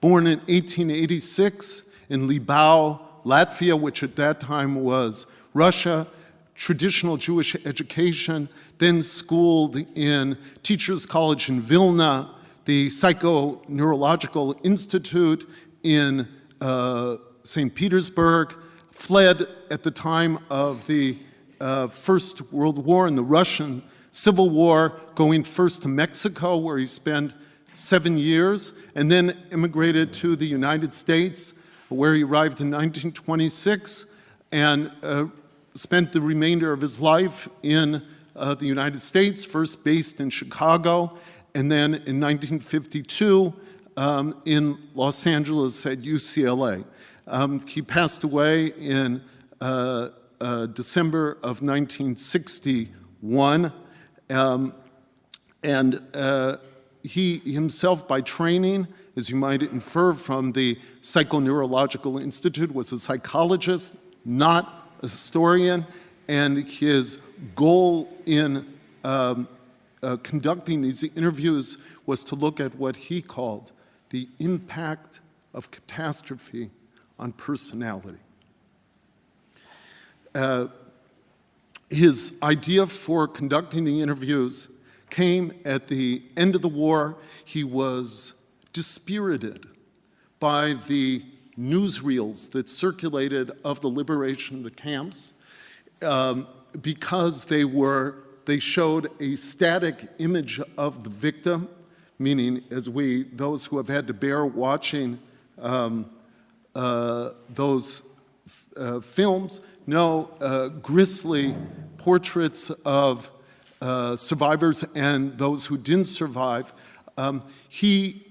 Born in 1886 in Libau, Latvia, which at that time was Russia, traditional Jewish education, then schooled in Teachers College in Vilna, the Psychoneurological Institute in St. Petersburg, fled at the time of the First World War and the Russian Civil War, going first to Mexico, where he spent 7 years, and then immigrated to the United States, where he arrived in 1926, and spent the remainder of his life in the United States, first based in Chicago, and then in 1952 in Los Angeles at UCLA. He passed away in December of 1961, and he himself, by training, as you might infer from the Psychoneurological Institute, was a psychologist, not a historian, and his goal in conducting these interviews was to look at what he called the impact of catastrophe on personality. His idea for conducting the interviews came at the end of the war. He was dispirited by the newsreels that circulated of the liberation of the camps because they showed a static image of the victim, meaning those who have had to bear watching those films know grisly portraits of survivors and those who didn't survive. He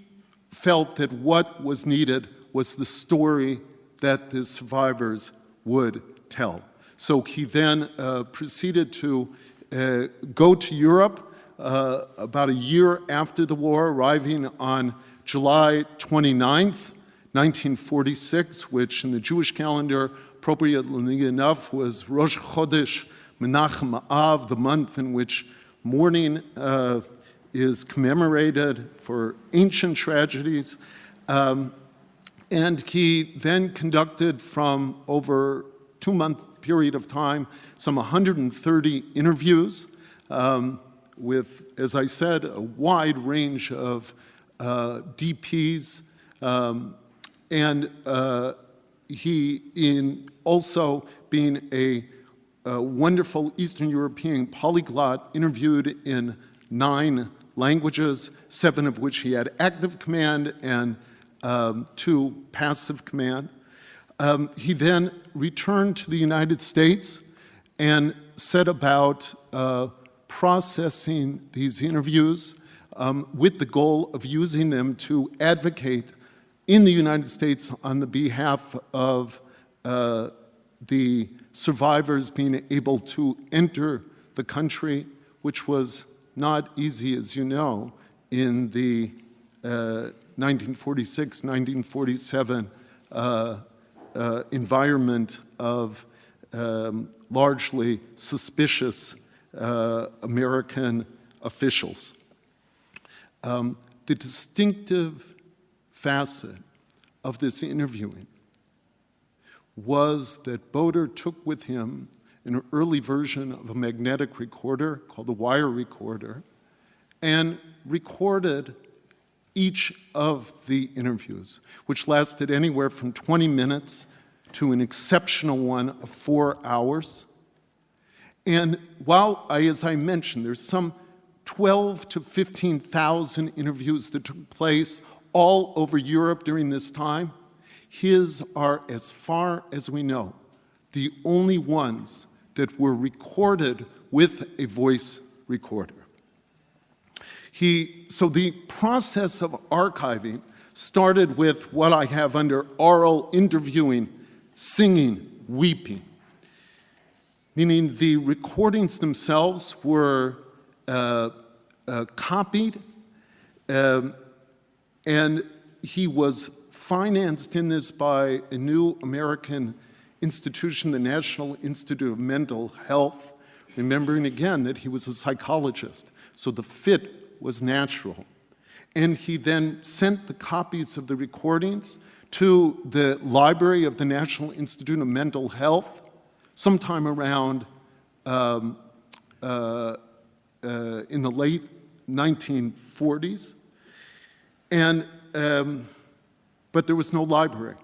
felt that what was needed was the story that the survivors would tell. So he then proceeded to go to Europe about a year after the war, arriving on July 29th, 1946, which in the Jewish calendar, appropriately enough, was Rosh Chodesh Menachem Av, the month in which mourning is commemorated for ancient tragedies. And he then conducted from over 2-month period of time, some 130 interviews with, as I said, a wide range of DPs, and he, in also being a wonderful Eastern European polyglot, interviewed in 9 languages, 7 of which he had active command and 2 passive command. He then returned to the United States and set about processing these interviews with the goal of using them to advocate in the United States on the behalf of the survivors being able to enter the country, which was not easy, as you know, in the 1946-1947 environment of largely suspicious American officials. The distinctive facet of this interviewing was that Boder took with him an early version of a magnetic recorder called the wire recorder and recorded each of the interviews, which lasted anywhere from 20 minutes to an exceptional one of 4 hours. And while as I mentioned, there's some 12 to 15,000 interviews that took place all over Europe during this time, his are, as far as we know, the only ones that were recorded with a voice recorder. So the process of archiving started with what I have under oral interviewing, singing, weeping, meaning the recordings themselves were copied, and he was financed in this by a new American institution, the National Institute of Mental Health, remembering again that he was a psychologist, so the fit was natural. And he then sent the copies of the recordings to the library of the National Institute of Mental Health sometime around in the late 1940s. And, but there was no library.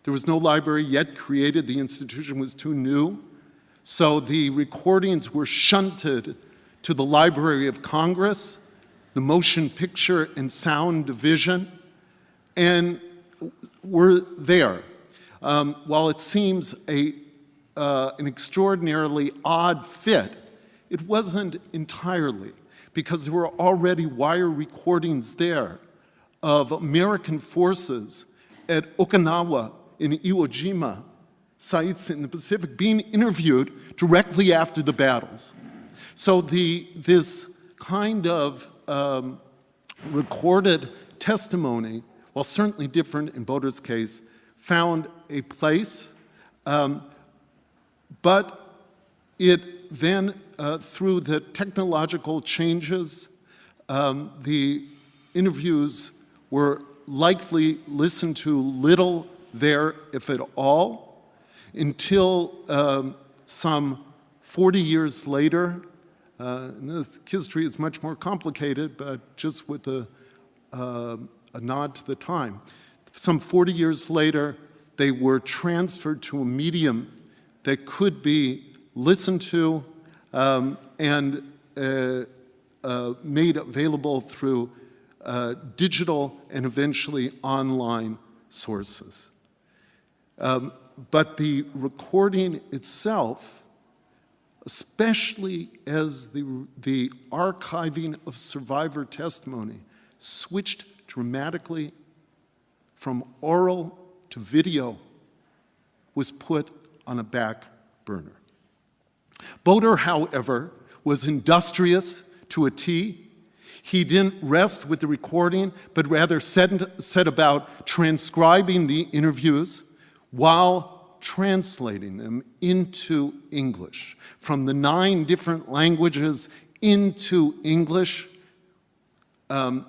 There was no library yet created. The institution was too new. So the recordings were shunted to the Library of Congress, the Motion Picture and Sound Division, and were there. While it seems an extraordinarily odd fit, it wasn't entirely, because there were already wire recordings there of American forces at Okinawa in Iwo Jima sites in the Pacific being interviewed directly after the battles. So this kind of recorded testimony, while certainly different in Boder's case, found a place, but it then, through the technological changes, the interviews were likely listened to little there, if at all, until some 40 years later. And this history is much more complicated, but just with a nod to the time. Some 40 years later, they were transferred to a medium that could be listened to and made available through digital and eventually online sources. But the recording itself, especially as the archiving of survivor testimony switched dramatically from oral to video, was put on a back burner. Boder, however, was industrious to a T. He didn't rest with the recording, but rather set about transcribing the interviews while translating them into English, from the 9 different languages into English, and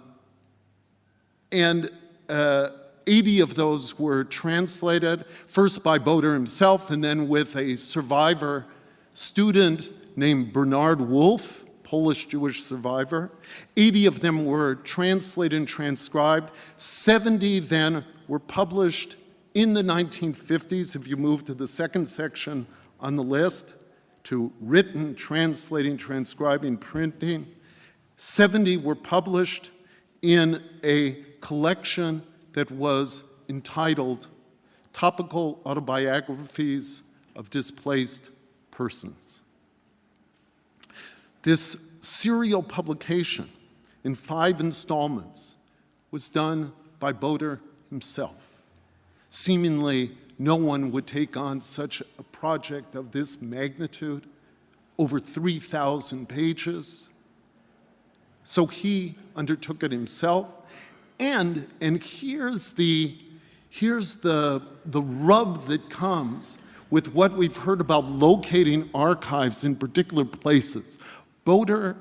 80 of those were translated, first by Boder himself, and then with a survivor student named Bernard Wolff, Polish-Jewish survivor. 80 of them were translated and transcribed. 70 then were published in the 1950s, if you move to the second section on the list, to written, translating, transcribing, printing. 70 were published in a collection that was entitled Topical Autobiographies of Displaced Persons. This serial publication in 5 installments was done by Boder himself. Seemingly, no one would take on such a project of this magnitude, over 3,000 pages. So he undertook it himself. And here's the rub that comes with what we've heard about locating archives in particular places. Boder,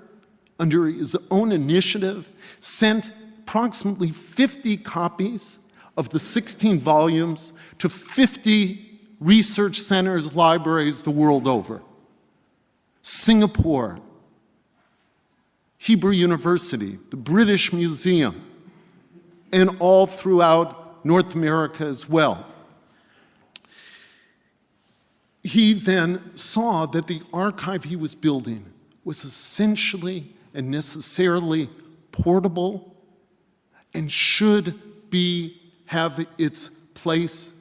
under his own initiative, sent approximately 50 copies of the 16 volumes to 50 research centers, libraries the world over. Singapore, Hebrew University, the British Museum, and all throughout North America as well. He then saw that the archive he was building was essentially and necessarily portable and should have its place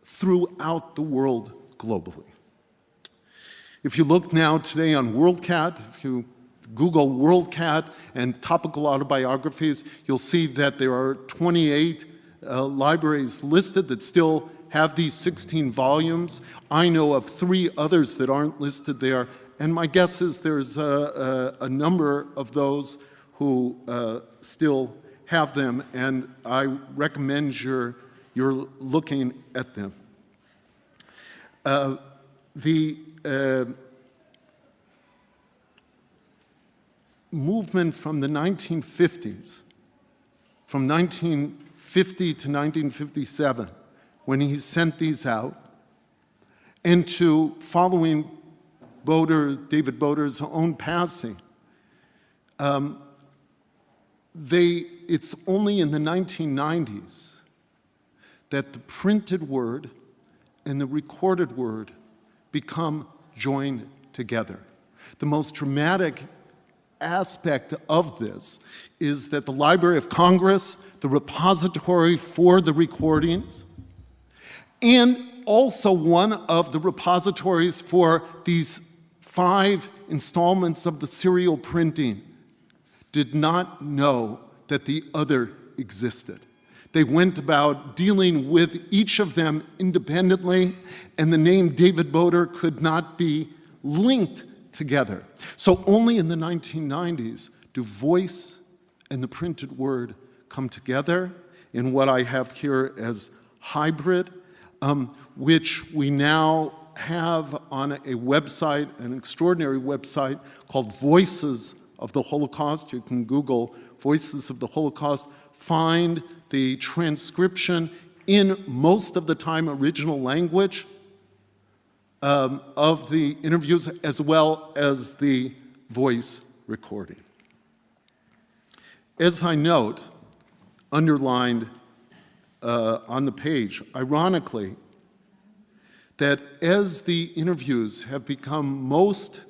throughout the world globally. If you look now today on WorldCat, if you Google WorldCat and topical autobiographies, you'll see that there are 28 libraries listed that still have these 16 volumes. I know of 3 others that aren't listed there, and my guess is there's a number of those who still have them, and I recommend you're looking at them. The movement from the 1950s, from 1950 to 1957, when he sent these out, and to following David Boder's own passing, it's only in the 1990s that the printed word and the recorded word become joined together. The most dramatic aspect of this is that the Library of Congress, the repository for the recordings, and also one of the repositories for these 5 installments of the serial printing, did not know that the other existed. They went about dealing with each of them independently, and the name David Boder could not be linked together. So only in the 1990s do voice and the printed word come together in what I have here as hybrid, which we now have on a website, an extraordinary website called Voices of the Holocaust. You can Google Voices of the Holocaust, find the transcription in most of the time original language of the interviews, as well as the voice recording. As I note, underlined on the page, ironically, that as the interviews have become most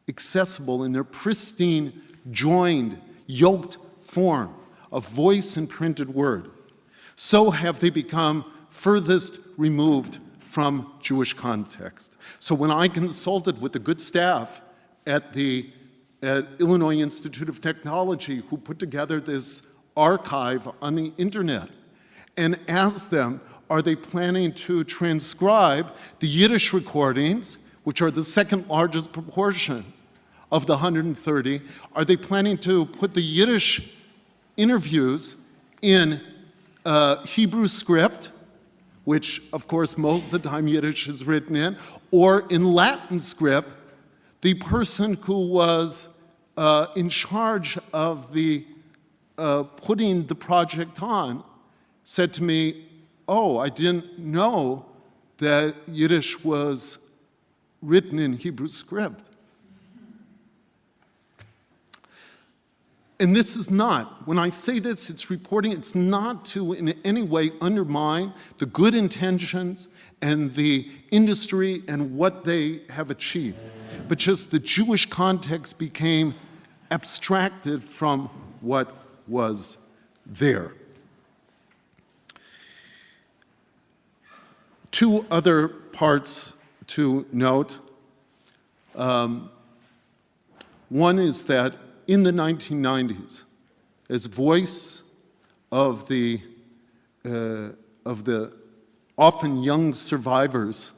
accessible in their pristine, joined, yoked form of voice and printed word, so have they become furthest removed from Jewish context. So when I consulted with the good staff at Illinois Institute of Technology, who put together this archive on the internet, and asked them, are they planning to transcribe the Yiddish recordings, which are the second largest proportion of the 130, are they planning to put the Yiddish interviews in Hebrew script, which of course most of the time Yiddish is written in, or in Latin script? The person who was in charge of the putting the project on said to me, "Oh, I didn't know that Yiddish was written in Hebrew script." And this is not, when I say this, it's reporting, it's not to in any way undermine the good intentions and the industry and what they have achieved, but just the Jewish context became abstracted from what was there. Two other parts to note. One is that in the 1990s, as voice of the often young survivors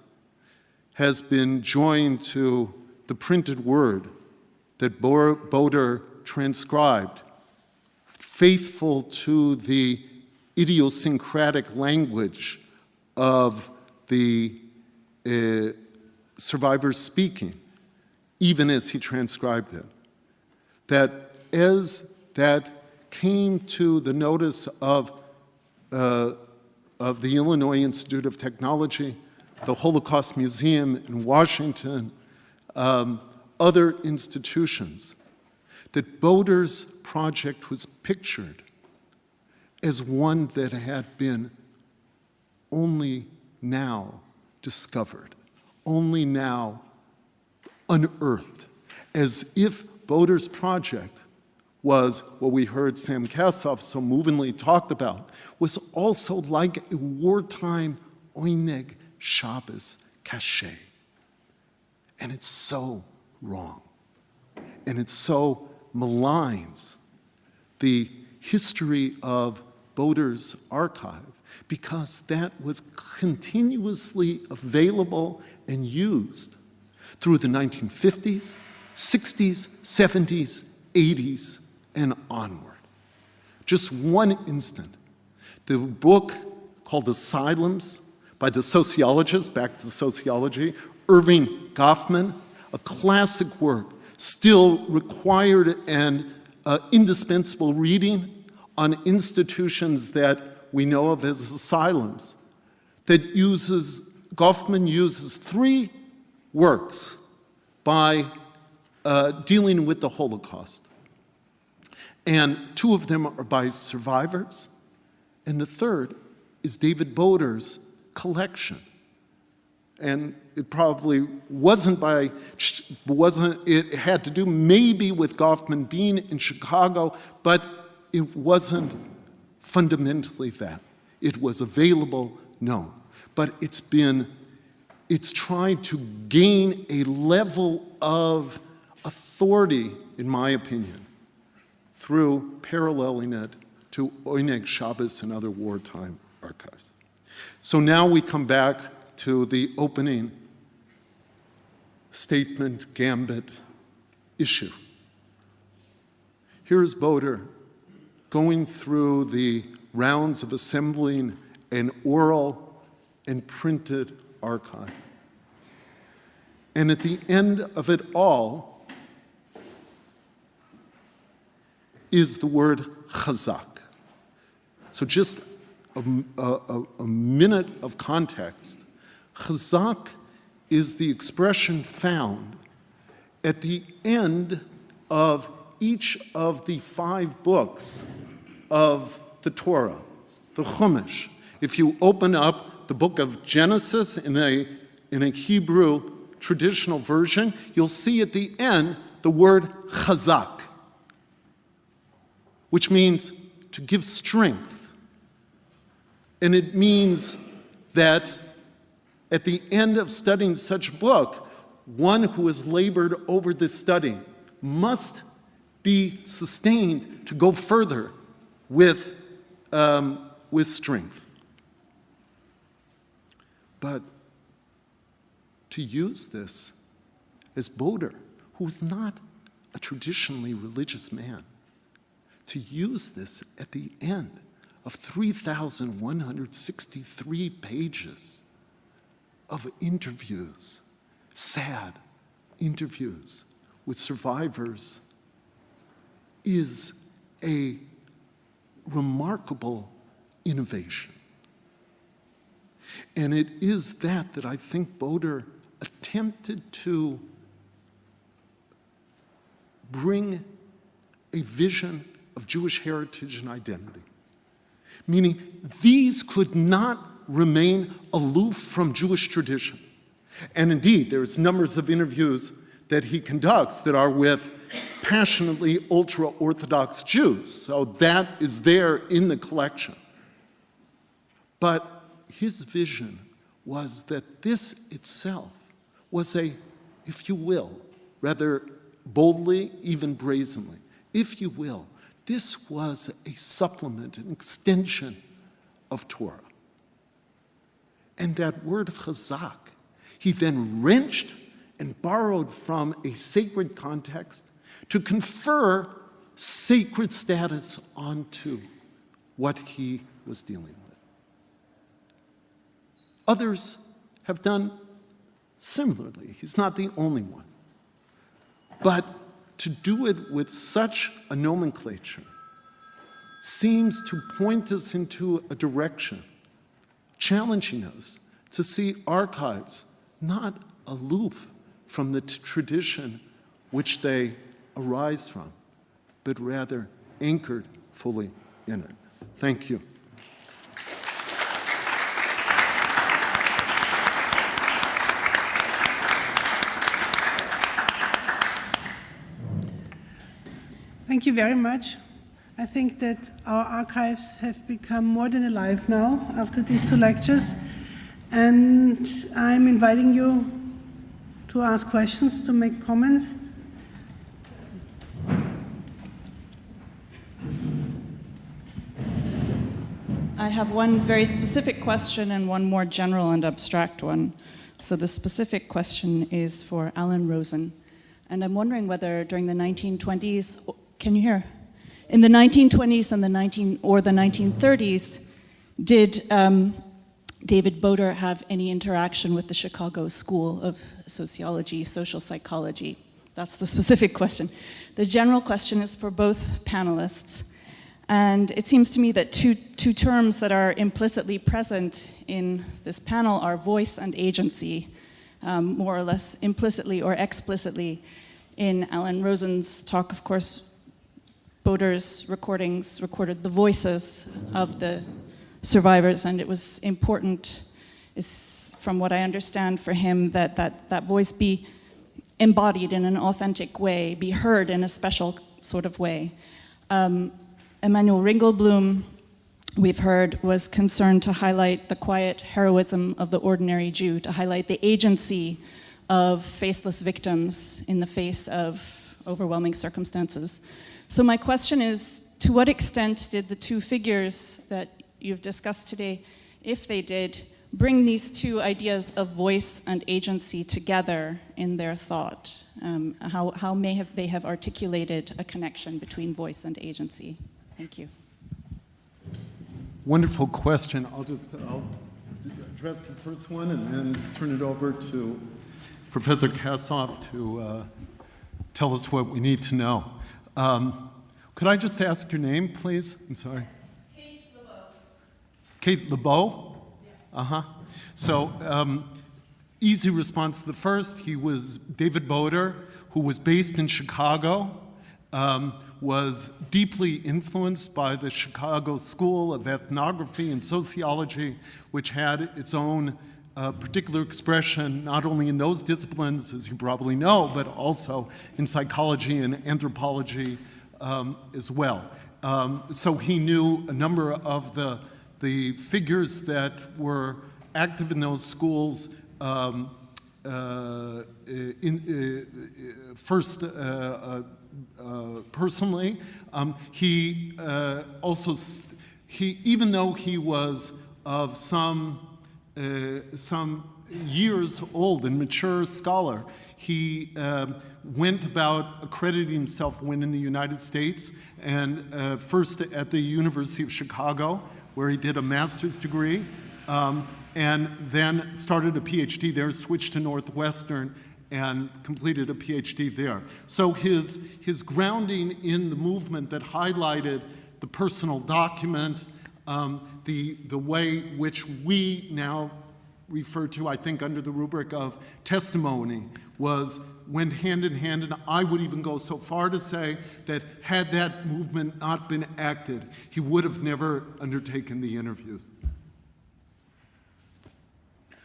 has been joined to the printed word that Boder transcribed, faithful to the idiosyncratic language of the survivors speaking, even as he transcribed it. That as that came to the notice of the Illinois Institute of Technology, the Holocaust Museum in Washington, other institutions, that Boder's project was pictured as one that had been only now discovered, only now unearthed, as if Boder's project was what we heard Sam Kassow so movingly talked about, was also like a wartime Oineg Shabbos cachet. And it's so wrong. And it so maligns the history of Boder's archive, because that was continuously available and used through the 1950s, 60s, 70s, 80s, and onward. Just one instant. The book called Asylums by the sociologist, back to sociology, Irving Goffman, a classic work, still required and indispensable reading on institutions that we know of as asylums, that Goffman uses 3 works by dealing with the Holocaust. And 2 of them are by survivors, and the third is David Boder's collection. And it probably it had to do maybe with Goffman being in Chicago, but it wasn't fundamentally that. It was available, no. But it's tried to gain a level of authority, in my opinion, through paralleling it to Oineg Shabbos and other wartime archives. So now we come back to the opening statement, gambit issue. Here is Boder going through the rounds of assembling an oral and printed archive. And at the end of it all is the word chazak. So just a minute of context. Chazak is the expression found at the end of each of the 5 books of the Torah, the Chumash. If you open up the book of Genesis in a Hebrew traditional version, you'll see at the end the word chazak, which means to give strength. And it means that at the end of studying such a book, one who has labored over this study must be sustained to go further with strength. But to use this as Boder, who was not a traditionally religious man, to use this at the end of 3,163 pages of interviews, sad interviews with survivors, is a remarkable innovation. And it is that I think Boder attempted to bring a vision of Jewish heritage and identity. Meaning, these could not remain aloof from Jewish tradition. And indeed, there's numbers of interviews that he conducts that are with passionately ultra-Orthodox Jews. So that is there in the collection. But his vision was that this itself was a, if you will, rather boldly, even brazenly, if you will, this was a supplement, an extension of Torah. And that word chazak, he then wrenched and borrowed from a sacred context to confer sacred status onto what he was dealing with. Others have done similarly. He's not the only one. But to do it with such a nomenclature seems to point us into a direction, challenging us to see archives not aloof from the tradition which they arise from, but rather anchored fully in it. Thank you. Thank you very much. I think that our archives have become more than alive now after these two lectures. And I'm inviting you to ask questions, to make comments. I have one very specific question and one more general and abstract one. So the specific question is for Alan Rosen. And I'm wondering whether during the 1920s, can you hear? In the 1920s and the 1930s, did David Boder have any interaction with the Chicago School of Sociology, Social Psychology? That's the specific question. The general question is for both panelists. And it seems to me that two terms that are implicitly present in this panel are voice and agency, more or less implicitly or explicitly. In Alan Rosen's talk, of course, Boder's recordings recorded the voices of the survivors, and it was important, from what I understand, for him that voice be embodied in an authentic way, be heard in a special sort of way. Emanuel Ringelblum, we've heard, was concerned to highlight the quiet heroism of the ordinary Jew, to highlight the agency of faceless victims in the face of overwhelming circumstances. So my question is, to what extent did the two figures that you've discussed today, if they did, bring these two ideas of voice and agency together in their thought? How may they have articulated a connection between voice and agency? Thank you. Wonderful question. I'll address the first one and then turn it over to Professor Kassow to tell us what we need to know. Could I just ask your name, please? I'm sorry. Kate LeBeau. Kate LeBeau? Yeah. Uh-huh. So, easy response to the first. He was David Boder, who was based in Chicago, was deeply influenced by the Chicago School of Ethnography and Sociology, which had its own particular expression, not only in those disciplines, as you probably know, but also in psychology and anthropology as well. So he knew a number of the figures that were active in those schools, first personally. He also, even though he was of some years old and mature scholar, he went about accrediting himself when in the United States, and first at the University of Chicago, where he did a master's degree, and then started a PhD there, switched to Northwestern, and completed a PhD there. So his grounding in the movement that highlighted the personal document, the way which we now refer to, I think, under the rubric of testimony, went hand in hand, and I would even go so far to say that had that movement not been acted, he would have never undertaken the interviews.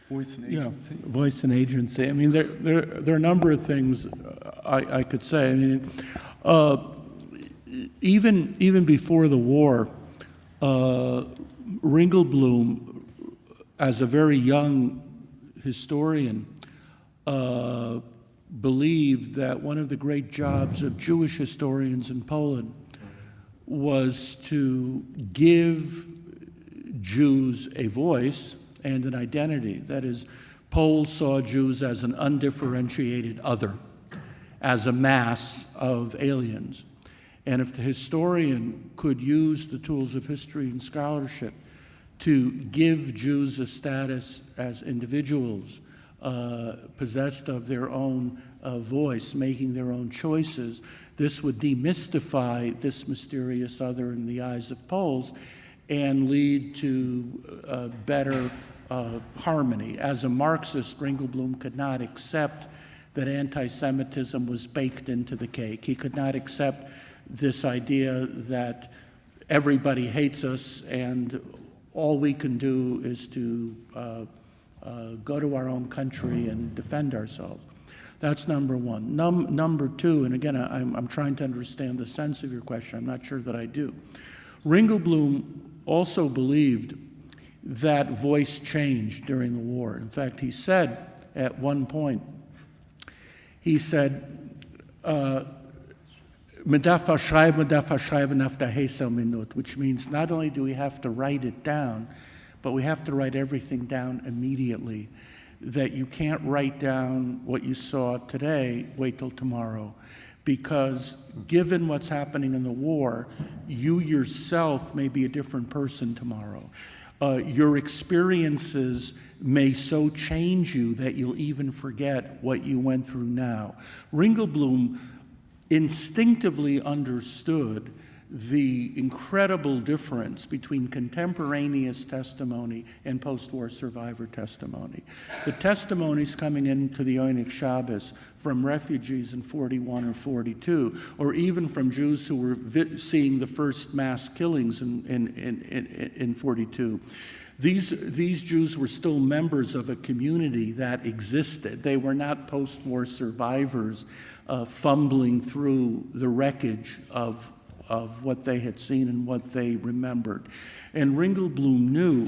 Voice and agency. Yeah, voice and agency. I mean, there are a number of things I could say. I mean, even before the war, Ringelblum, as a very young historian, believed that one of the great jobs of Jewish historians in Poland was to give Jews a voice and an identity. That is, Poles saw Jews as an undifferentiated other, as a mass of aliens. And if the historian could use the tools of history and scholarship to give Jews a status as individuals, possessed of their own voice, making their own choices, this would demystify this mysterious other in the eyes of Poles and lead to better harmony. As a Marxist, Ringelblum could not accept that anti-Semitism was baked into the cake. He could not accept this idea that everybody hates us and all we can do is to go to our own country and defend ourselves. That's number one. Number two, and again, I'm trying to understand the sense of your question. I'm not sure that I do. Ringelblum also believed that voice changed during the war. In fact, he said at one point, he said, which means not only do we have to write it down, but we have to write everything down immediately. That you can't write down what you saw today, wait till tomorrow. Because given what's happening in the war, you yourself may be a different person tomorrow. Your experiences may so change you that you'll even forget what you went through now. Ringelblum instinctively understood the incredible difference between contemporaneous testimony and post-war survivor testimony. The testimonies coming into the Oynik Shabbos from refugees in 41 or 42, or even from Jews who were seeing the first mass killings in 42, these Jews were still members of a community that existed. They were not post-war survivors fumbling through the wreckage of what they had seen and what they remembered. And Ringelblum knew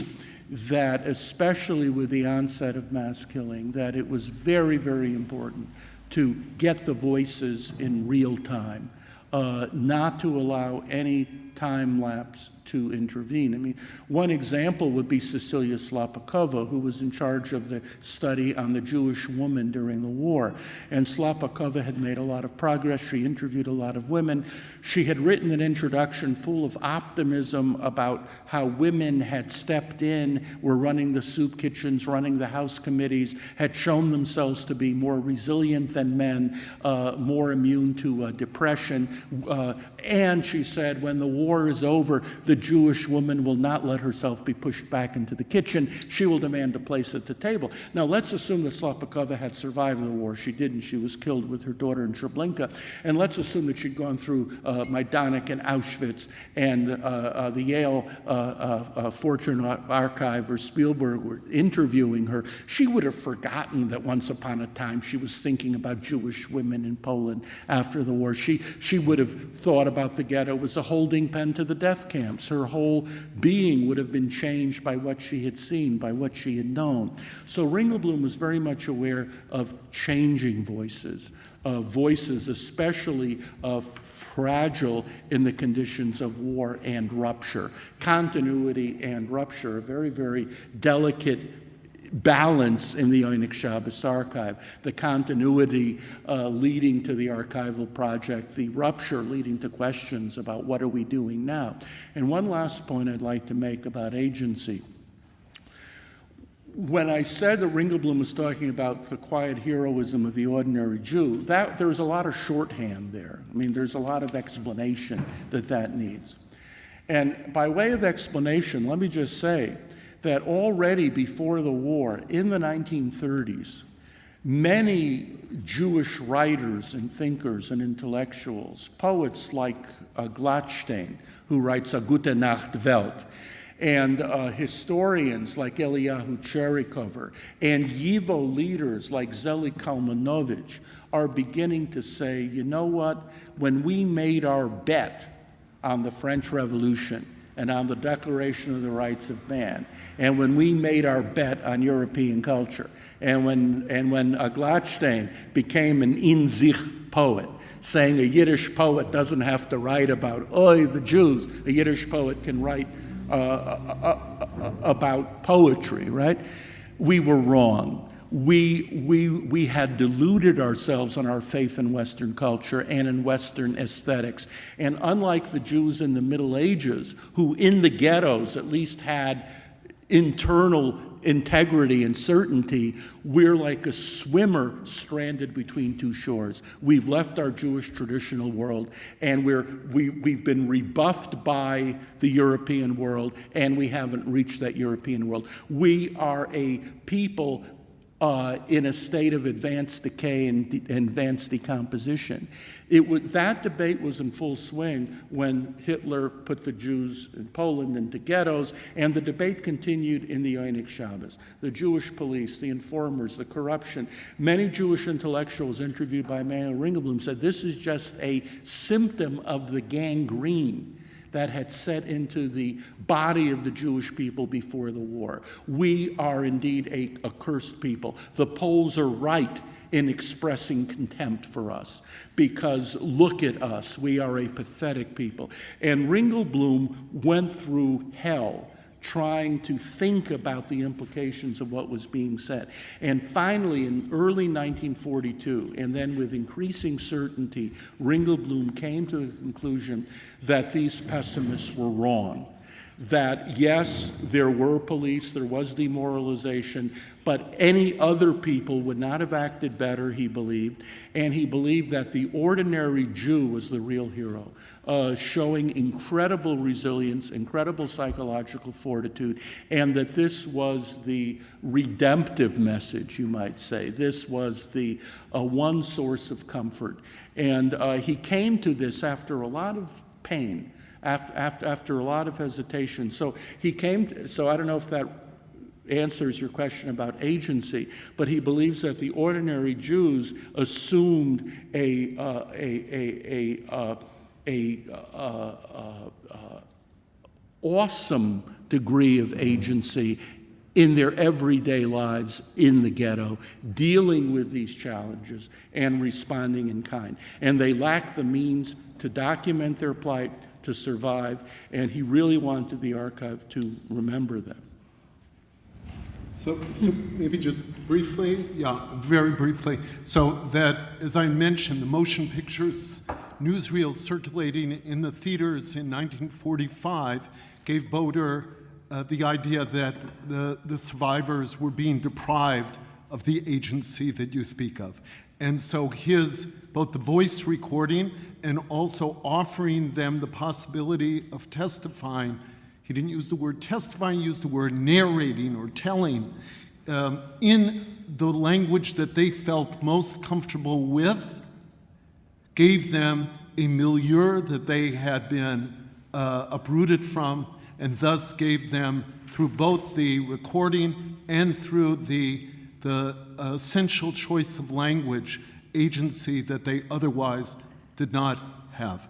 that, especially with the onset of mass killing, that it was very, very important to get the voices in real time, not to allow any time lapse to intervene. I mean, one example would be Cecilia Slapakova, who was in charge of the study on the Jewish woman during the war. And Slapakova had made a lot of progress. She interviewed a lot of women. She had written an introduction full of optimism about how women had stepped in, were running the soup kitchens, running the house committees, had shown themselves to be more resilient than men, more immune to depression. And she said, when the war is over, the Jewish woman will not let herself be pushed back into the kitchen. She will demand a place at the table. Now, let's assume that Slapakova had survived the war. She didn't. She was killed with her daughter in Treblinka. And let's assume that she'd gone through Majdanek and Auschwitz and the Yale Fortune Archive or Spielberg were interviewing her. She would have forgotten that once upon a time she was thinking about Jewish women in Poland after the war. She would have thought about the ghetto as a holding pen to the death camps. Her whole being would have been changed by what she had seen, by what she had known. So Ringelblum was very much aware of changing voices, voices especially fragile in the conditions of war and rupture. Continuity and rupture, a very, very delicate balance in the Oynik Shabbos archive. The continuity leading to the archival project, the rupture leading to questions about what are we doing now. And one last point I'd like to make about agency. When I said that Ringelblum was talking about the quiet heroism of the ordinary Jew, there's a lot of shorthand there. I mean, there's a lot of explanation that needs. And by way of explanation, let me just say that already before the war, in the 1930s, many Jewish writers and thinkers and intellectuals, poets like Gladstein, who writes A Gute Nacht Welt, and historians like Eliyahu Cherikover, and YIVO leaders like Zelig Kalmanovich are beginning to say, you know what, when we made our bet on the French Revolution and on the Declaration of the Rights of Man, and when we made our bet on European culture, and when Gladstein became an in sich poet, saying a Yiddish poet doesn't have to write about, oi, the Jews, a Yiddish poet can write about poetry, right? We were wrong. We had deluded ourselves on our faith in Western culture and in Western aesthetics. And unlike the Jews in the Middle Ages, who in the ghettos at least had internal integrity and certainty, we're like a swimmer stranded between two shores. We've left our Jewish traditional world, and we've been rebuffed by the European world, and we haven't reached that European world. We are a people in a state of advanced decay and advanced decomposition. That debate was in full swing when Hitler put the Jews in Poland into ghettos, and the debate continued in the Einik Shabbos. The Jewish police, the informers, the corruption. Many Jewish intellectuals interviewed by Emanuel Ringelblum said this is just a symptom of the gangrene that had set into the body of the Jewish people before the war. We are indeed a accursed people. The Poles are right in expressing contempt for us, because look at us, we are a pathetic people. And Ringelblum went through hell trying to think about the implications of what was being said. And finally, in early 1942, and then with increasing certainty, Ringelblum came to the conclusion that these pessimists were wrong. That yes, there were police, there was demoralization, but any other people would not have acted better, he believed. And he believed that the ordinary Jew was the real hero, showing incredible resilience, incredible psychological fortitude, and that this was the redemptive message, you might say. This was the one source of comfort. And he came to this after a lot of pain, after a lot of hesitation. So he came, so I don't know if that answers your question about agency, but he believes that the ordinary Jews assumed a awesome degree of agency in their everyday lives in the ghetto, dealing with these challenges and responding in kind. And they lacked the means to document their plight, to survive, and he really wanted the archive to remember them. So maybe just briefly, very briefly, so that, as I mentioned, the motion pictures, newsreels circulating in the theaters in 1945 gave Boder the idea that the survivors were being deprived of the agency that you speak of. And so both the voice recording and also offering them the possibility of testifying. He didn't use the word testifying, he used the word narrating or telling in the language that they felt most comfortable with, gave them a milieu that they had been uprooted from, and thus gave them, through both the recording and through the essential choice of language, agency that they otherwise did not have.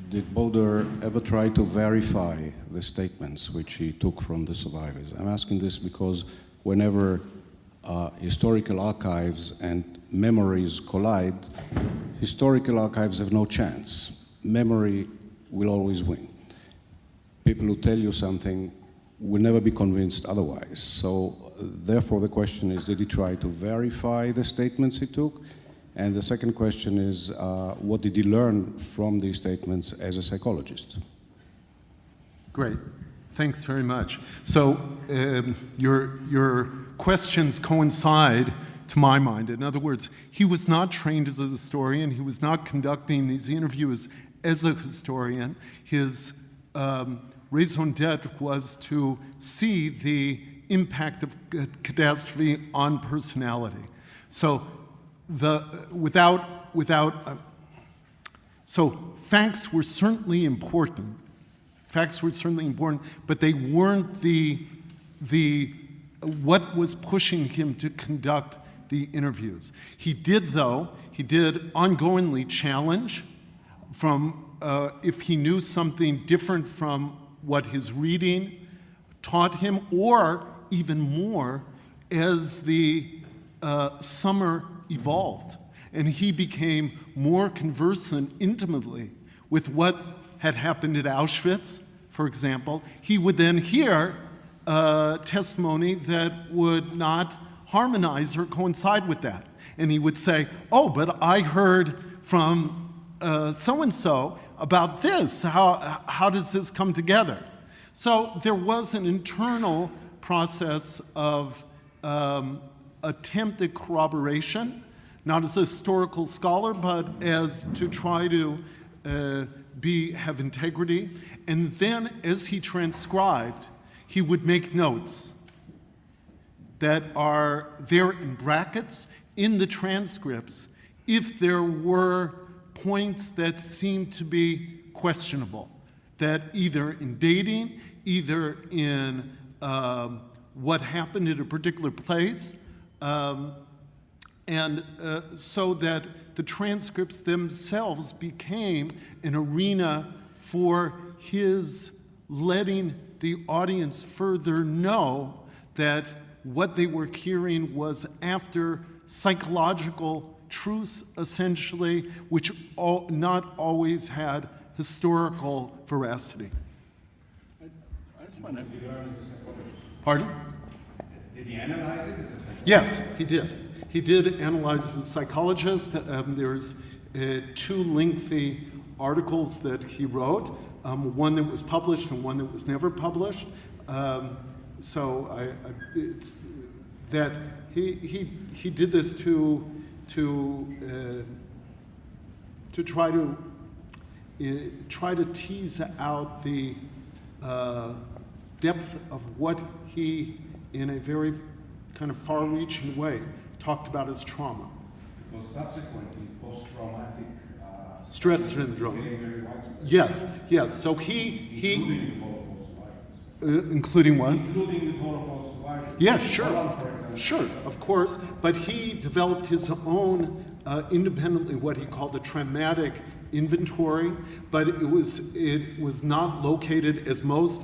Did Boder ever try to verify the statements which he took from the survivors? I'm asking this because whenever historical archives and memories collide, historical archives have no chance. Memory will always win. People who tell you something will never be convinced otherwise. So therefore the question is, did he try to verify the statements he took? And the second question is, what did he learn from these statements as a psychologist? Great, thanks very much. So your questions coincide to my mind. In other words, he was not trained as a historian. He was not conducting these interviews as a historian. His raison d'etre was to see the impact of catastrophe on personality. So so facts were certainly important. Facts were certainly important, but they weren't what was pushing him to conduct the interviews. He did ongoingly challenge from if he knew something different from what his reading taught him, or even more as the summer evolved and he became more conversant intimately with what had happened at Auschwitz, for example. He would then hear testimony that would not harmonize or coincide with that. And he would say, oh, but I heard from so-and-so about this. How does this come together? So there was an internal process of attempted corroboration, not as a historical scholar, but as to try to have integrity. And then as he transcribed, he would make notes that are there in brackets in the transcripts if there were points that seemed to be questionable, that either in dating, either in what happened at a particular place, so that the transcripts themselves became an arena for his letting the audience further know that what they were hearing was after psychological truths, essentially, which not always had historical veracity. I just want to... Pardon? Did he analyze it? Yes, he did. He did analyze as a psychologist. There's two lengthy articles that he wrote, one that was published and one that was never published. It's that he did this to try to tease out the depth of what he, in a very kind of far-reaching way, talked about as trauma. Because subsequently, post-traumatic stress syndrome. Yes. So he including what? Including the Holocaust survivors. Yeah, sure, of course. But he developed his own independently what he called a traumatic inventory, but it was not located as most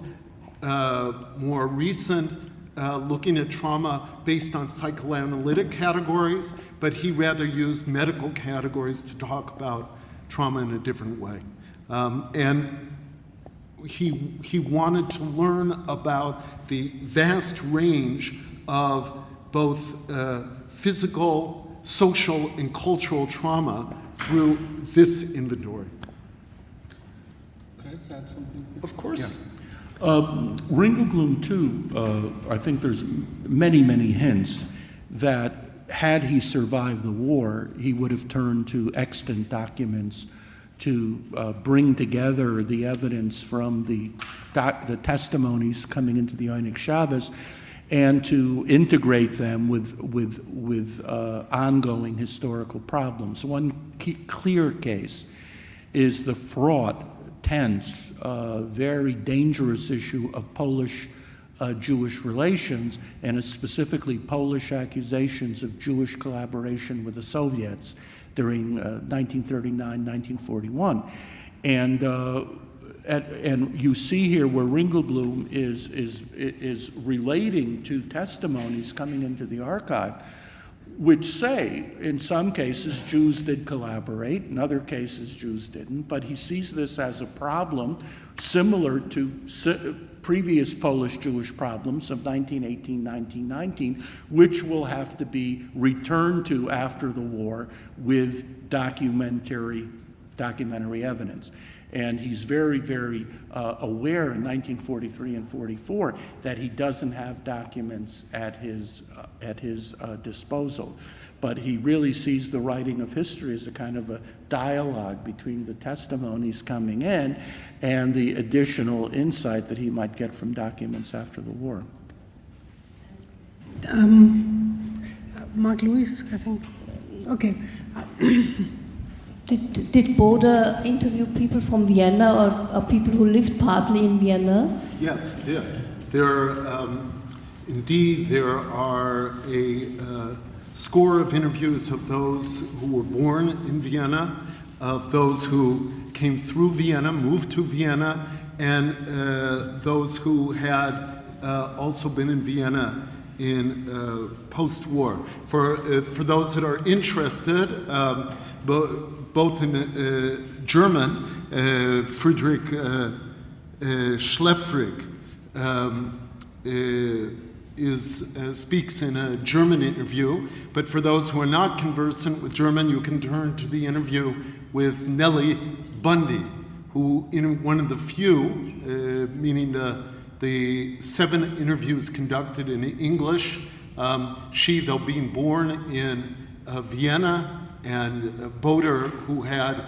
more recent looking at trauma based on psychoanalytic categories, but he rather used medical categories to talk about trauma in a different way. And he wanted to learn about the vast range of both physical, social, and cultural trauma through this inventory. Can I just add something? Of course. Yeah. Ringelblum, too, I think there's many, many hints that had he survived the war, he would have turned to extant documents to bring together the evidence from the testimonies coming into the Einig Shabbos and to integrate them with ongoing historical problems. One clear case is the fraught, tense, very dangerous issue of Polish-Jewish relations, and specifically Polish accusations of Jewish collaboration with the Soviets during 1939-1941. And you see here where Ringelblum is relating to testimonies coming into the archive, which say, in some cases, Jews did collaborate, in other cases, Jews didn't, but he sees this as a problem similar to previous Polish-Jewish problems of 1918, 1919, which will have to be returned to after the war with documentary evidence. And he's very, very aware in 1943 and 44 that he doesn't have documents at his disposal. But he really sees the writing of history as a kind of a dialogue between the testimonies coming in and the additional insight that he might get from documents after the war. Mark Lewis, I think. Okay. Did Boder interview people from Vienna or people who lived partly in Vienna? Yes, he did. Indeed, there are a score of interviews of those who were born in Vienna, of those who came through Vienna, moved to Vienna, and those who had also been in Vienna in post-war. For those that are interested, both in German, Friedrich Schleffrig speaks in a German interview, but for those who are not conversant with German, you can turn to the interview with Nellie Bundy, who in one of the few, meaning the 7 interviews conducted in English, she, though being born in Vienna, and Boder, who had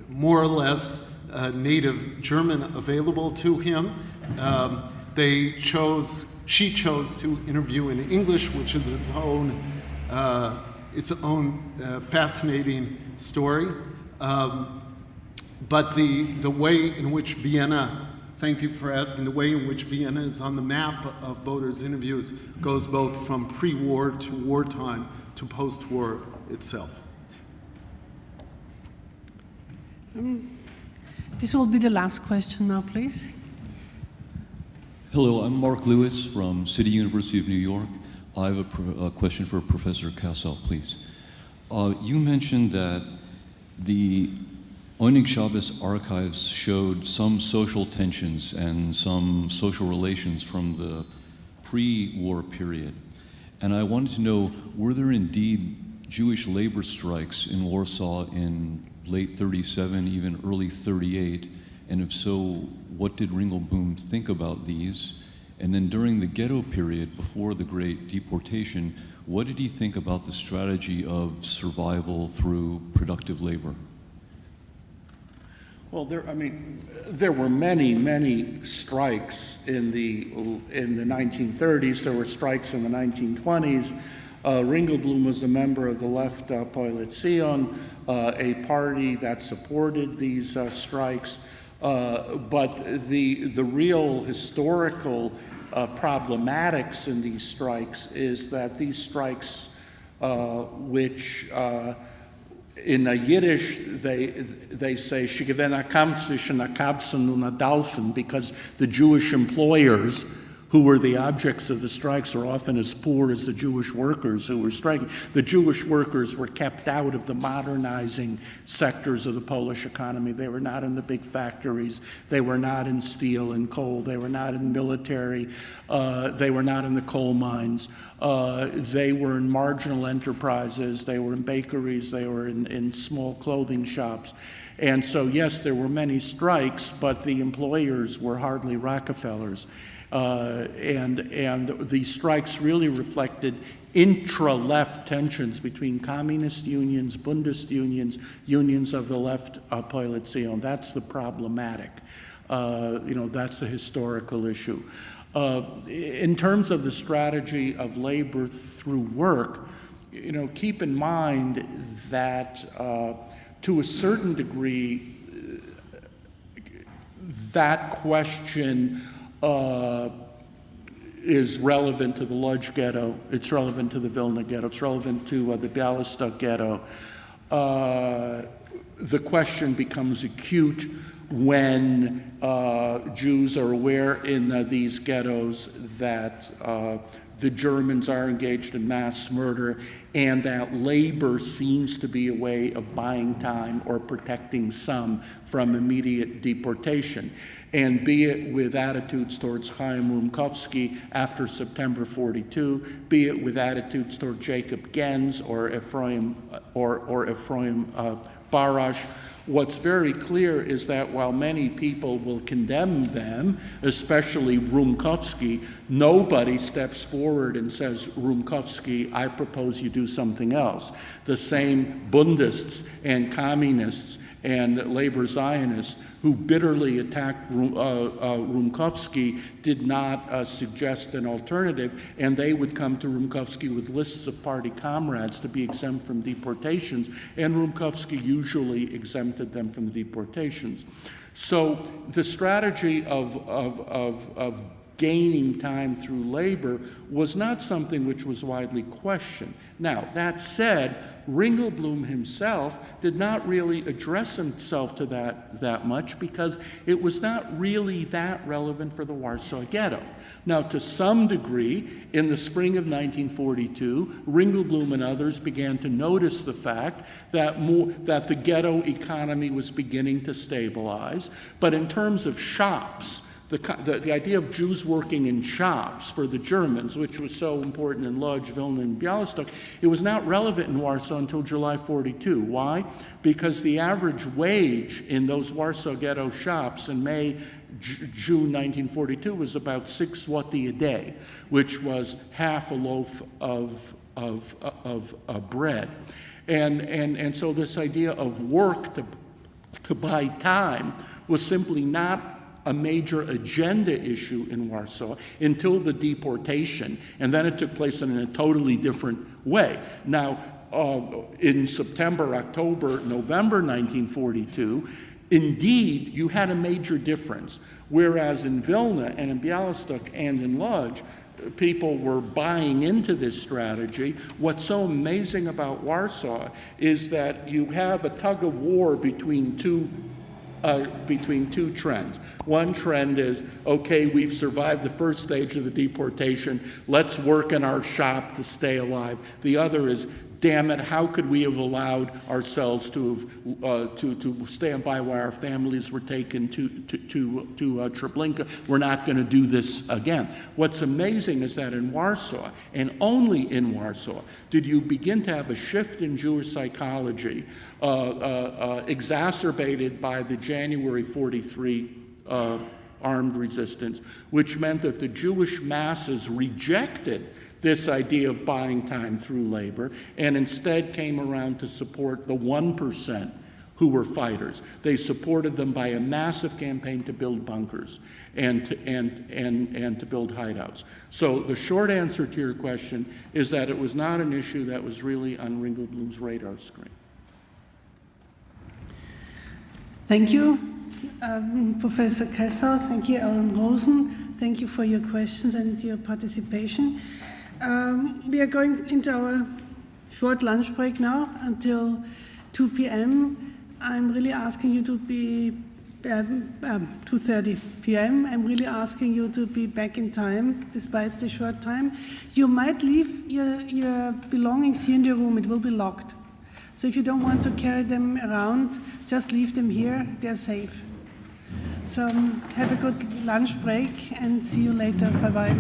more or less native German available to him, she chose to interview in English, which is its own fascinating story. But the way in which Vienna, thank you for asking, the way in which Vienna is on the map of Boder's interviews goes both from pre-war to wartime to post-war itself. This will be the last question now, please. Hello, I'm Mark Lewis from City University of New York. I have a question for Professor Kassow, please. You mentioned that the Oinig Shabbos archives showed some social tensions and some social relations from the pre-war period. And I wanted to know, were there indeed Jewish labor strikes in Warsaw in late 37, even early 38? And if so, what did Ringelblum think about these? And then during the ghetto period, before the Great Deportation, what did he think about the strategy of survival through productive labor? Well, there were many strikes in the 1930s. There were strikes in the 1920s. Ringelblum was a member of the left Kooperation, a party that supported these strikes. But the real historical problematics in these strikes is that these strikes, which in Yiddish they say "Shigevena kamtsischen akabsen und adalfen," because the Jewish employers, who were the objects of the strikes, are often as poor as the Jewish workers who were striking. The Jewish workers were kept out of the modernizing sectors of the Polish economy. They were not in the big factories. They were not in steel and coal. They were not in military. They were not in the coal mines. They were in marginal enterprises. They were in bakeries. They were in small clothing shops. And so, yes, there were many strikes, but the employers were hardly Rockefellers. And the strikes really reflected intra-left tensions between communist unions, Bundist unions, unions of the left Koalition. That's the problematic. That's the historical issue. In terms of the strategy of labor through work, keep in mind that to a certain degree, that question is relevant to the Lodz ghetto, it's relevant to the Vilna ghetto, it's relevant to the Białystok ghetto. The question becomes acute when Jews are aware in these ghettos that the Germans are engaged in mass murder and that labor seems to be a way of buying time or protecting some from immediate deportation. And be it with attitudes towards Chaim Rumkowski after September 42, be it with attitudes toward Jacob Gens or Ephraim Barash, What's very clear is that while many people will condemn them, especially Rumkowski, nobody steps forward and says, Rumkowski, I propose you do something else. The same Bundists and communists and labor Zionists who bitterly attacked Rumkowski did not suggest an alternative, and they would come to Rumkowski with lists of party comrades to be exempt from deportations, and Rumkowski usually exempted them from the deportations. So the strategy of gaining time through labor was not something which was widely questioned. Now, that said, Ringelblum himself did not really address himself to that much because it was not really that relevant for the Warsaw Ghetto. Now, to some degree, in the spring of 1942, Ringelblum and others began to notice the fact that the ghetto economy was beginning to stabilize, but in terms of shops, the idea of Jews working in shops for the Germans, which was so important in Lodz, Vilna, and Białystok, it was not relevant in Warsaw until July 42. Why? Because the average wage in those Warsaw ghetto shops in June 1942 was about 6 zloty a day, which was half a loaf of bread. And so this idea of work to buy time was simply not a major agenda issue in Warsaw until the deportation, and then it took place in a totally different way. Now, in September, October, November 1942, indeed, you had a major difference, whereas in Vilna and in Białystok and in Lodz, people were buying into this strategy. What's so amazing about Warsaw is that you have a tug of war between two trends. One trend is, okay, we've survived the first stage of the deportation, let's work in our shop to stay alive. The other is, damn it, how could we have allowed ourselves to stand by while our families were taken to Treblinka? We're not going to do this again. What's amazing is that in Warsaw, and only in Warsaw, did you begin to have a shift in Jewish psychology exacerbated by the January 43 armed resistance, which meant that the Jewish masses rejected this idea of buying time through labor, and instead came around to support the 1% who were fighters. They supported them by a massive campaign to build bunkers and to build hideouts. So the short answer to your question is that it was not an issue that was really on Ringelblum's radar screen. Thank you, Professor Kassow. Thank you, Alan Rosen. Thank you for your questions and your participation. We are going into our short lunch break now until 2 p.m. I'm really asking you to be 2:30 p.m. I'm really asking you to be back in time, despite the short time. You might leave your belongings here in the room. It will be locked. So if you don't want to carry them around, just leave them here. They're safe. So have a good lunch break and see you later. Bye-bye.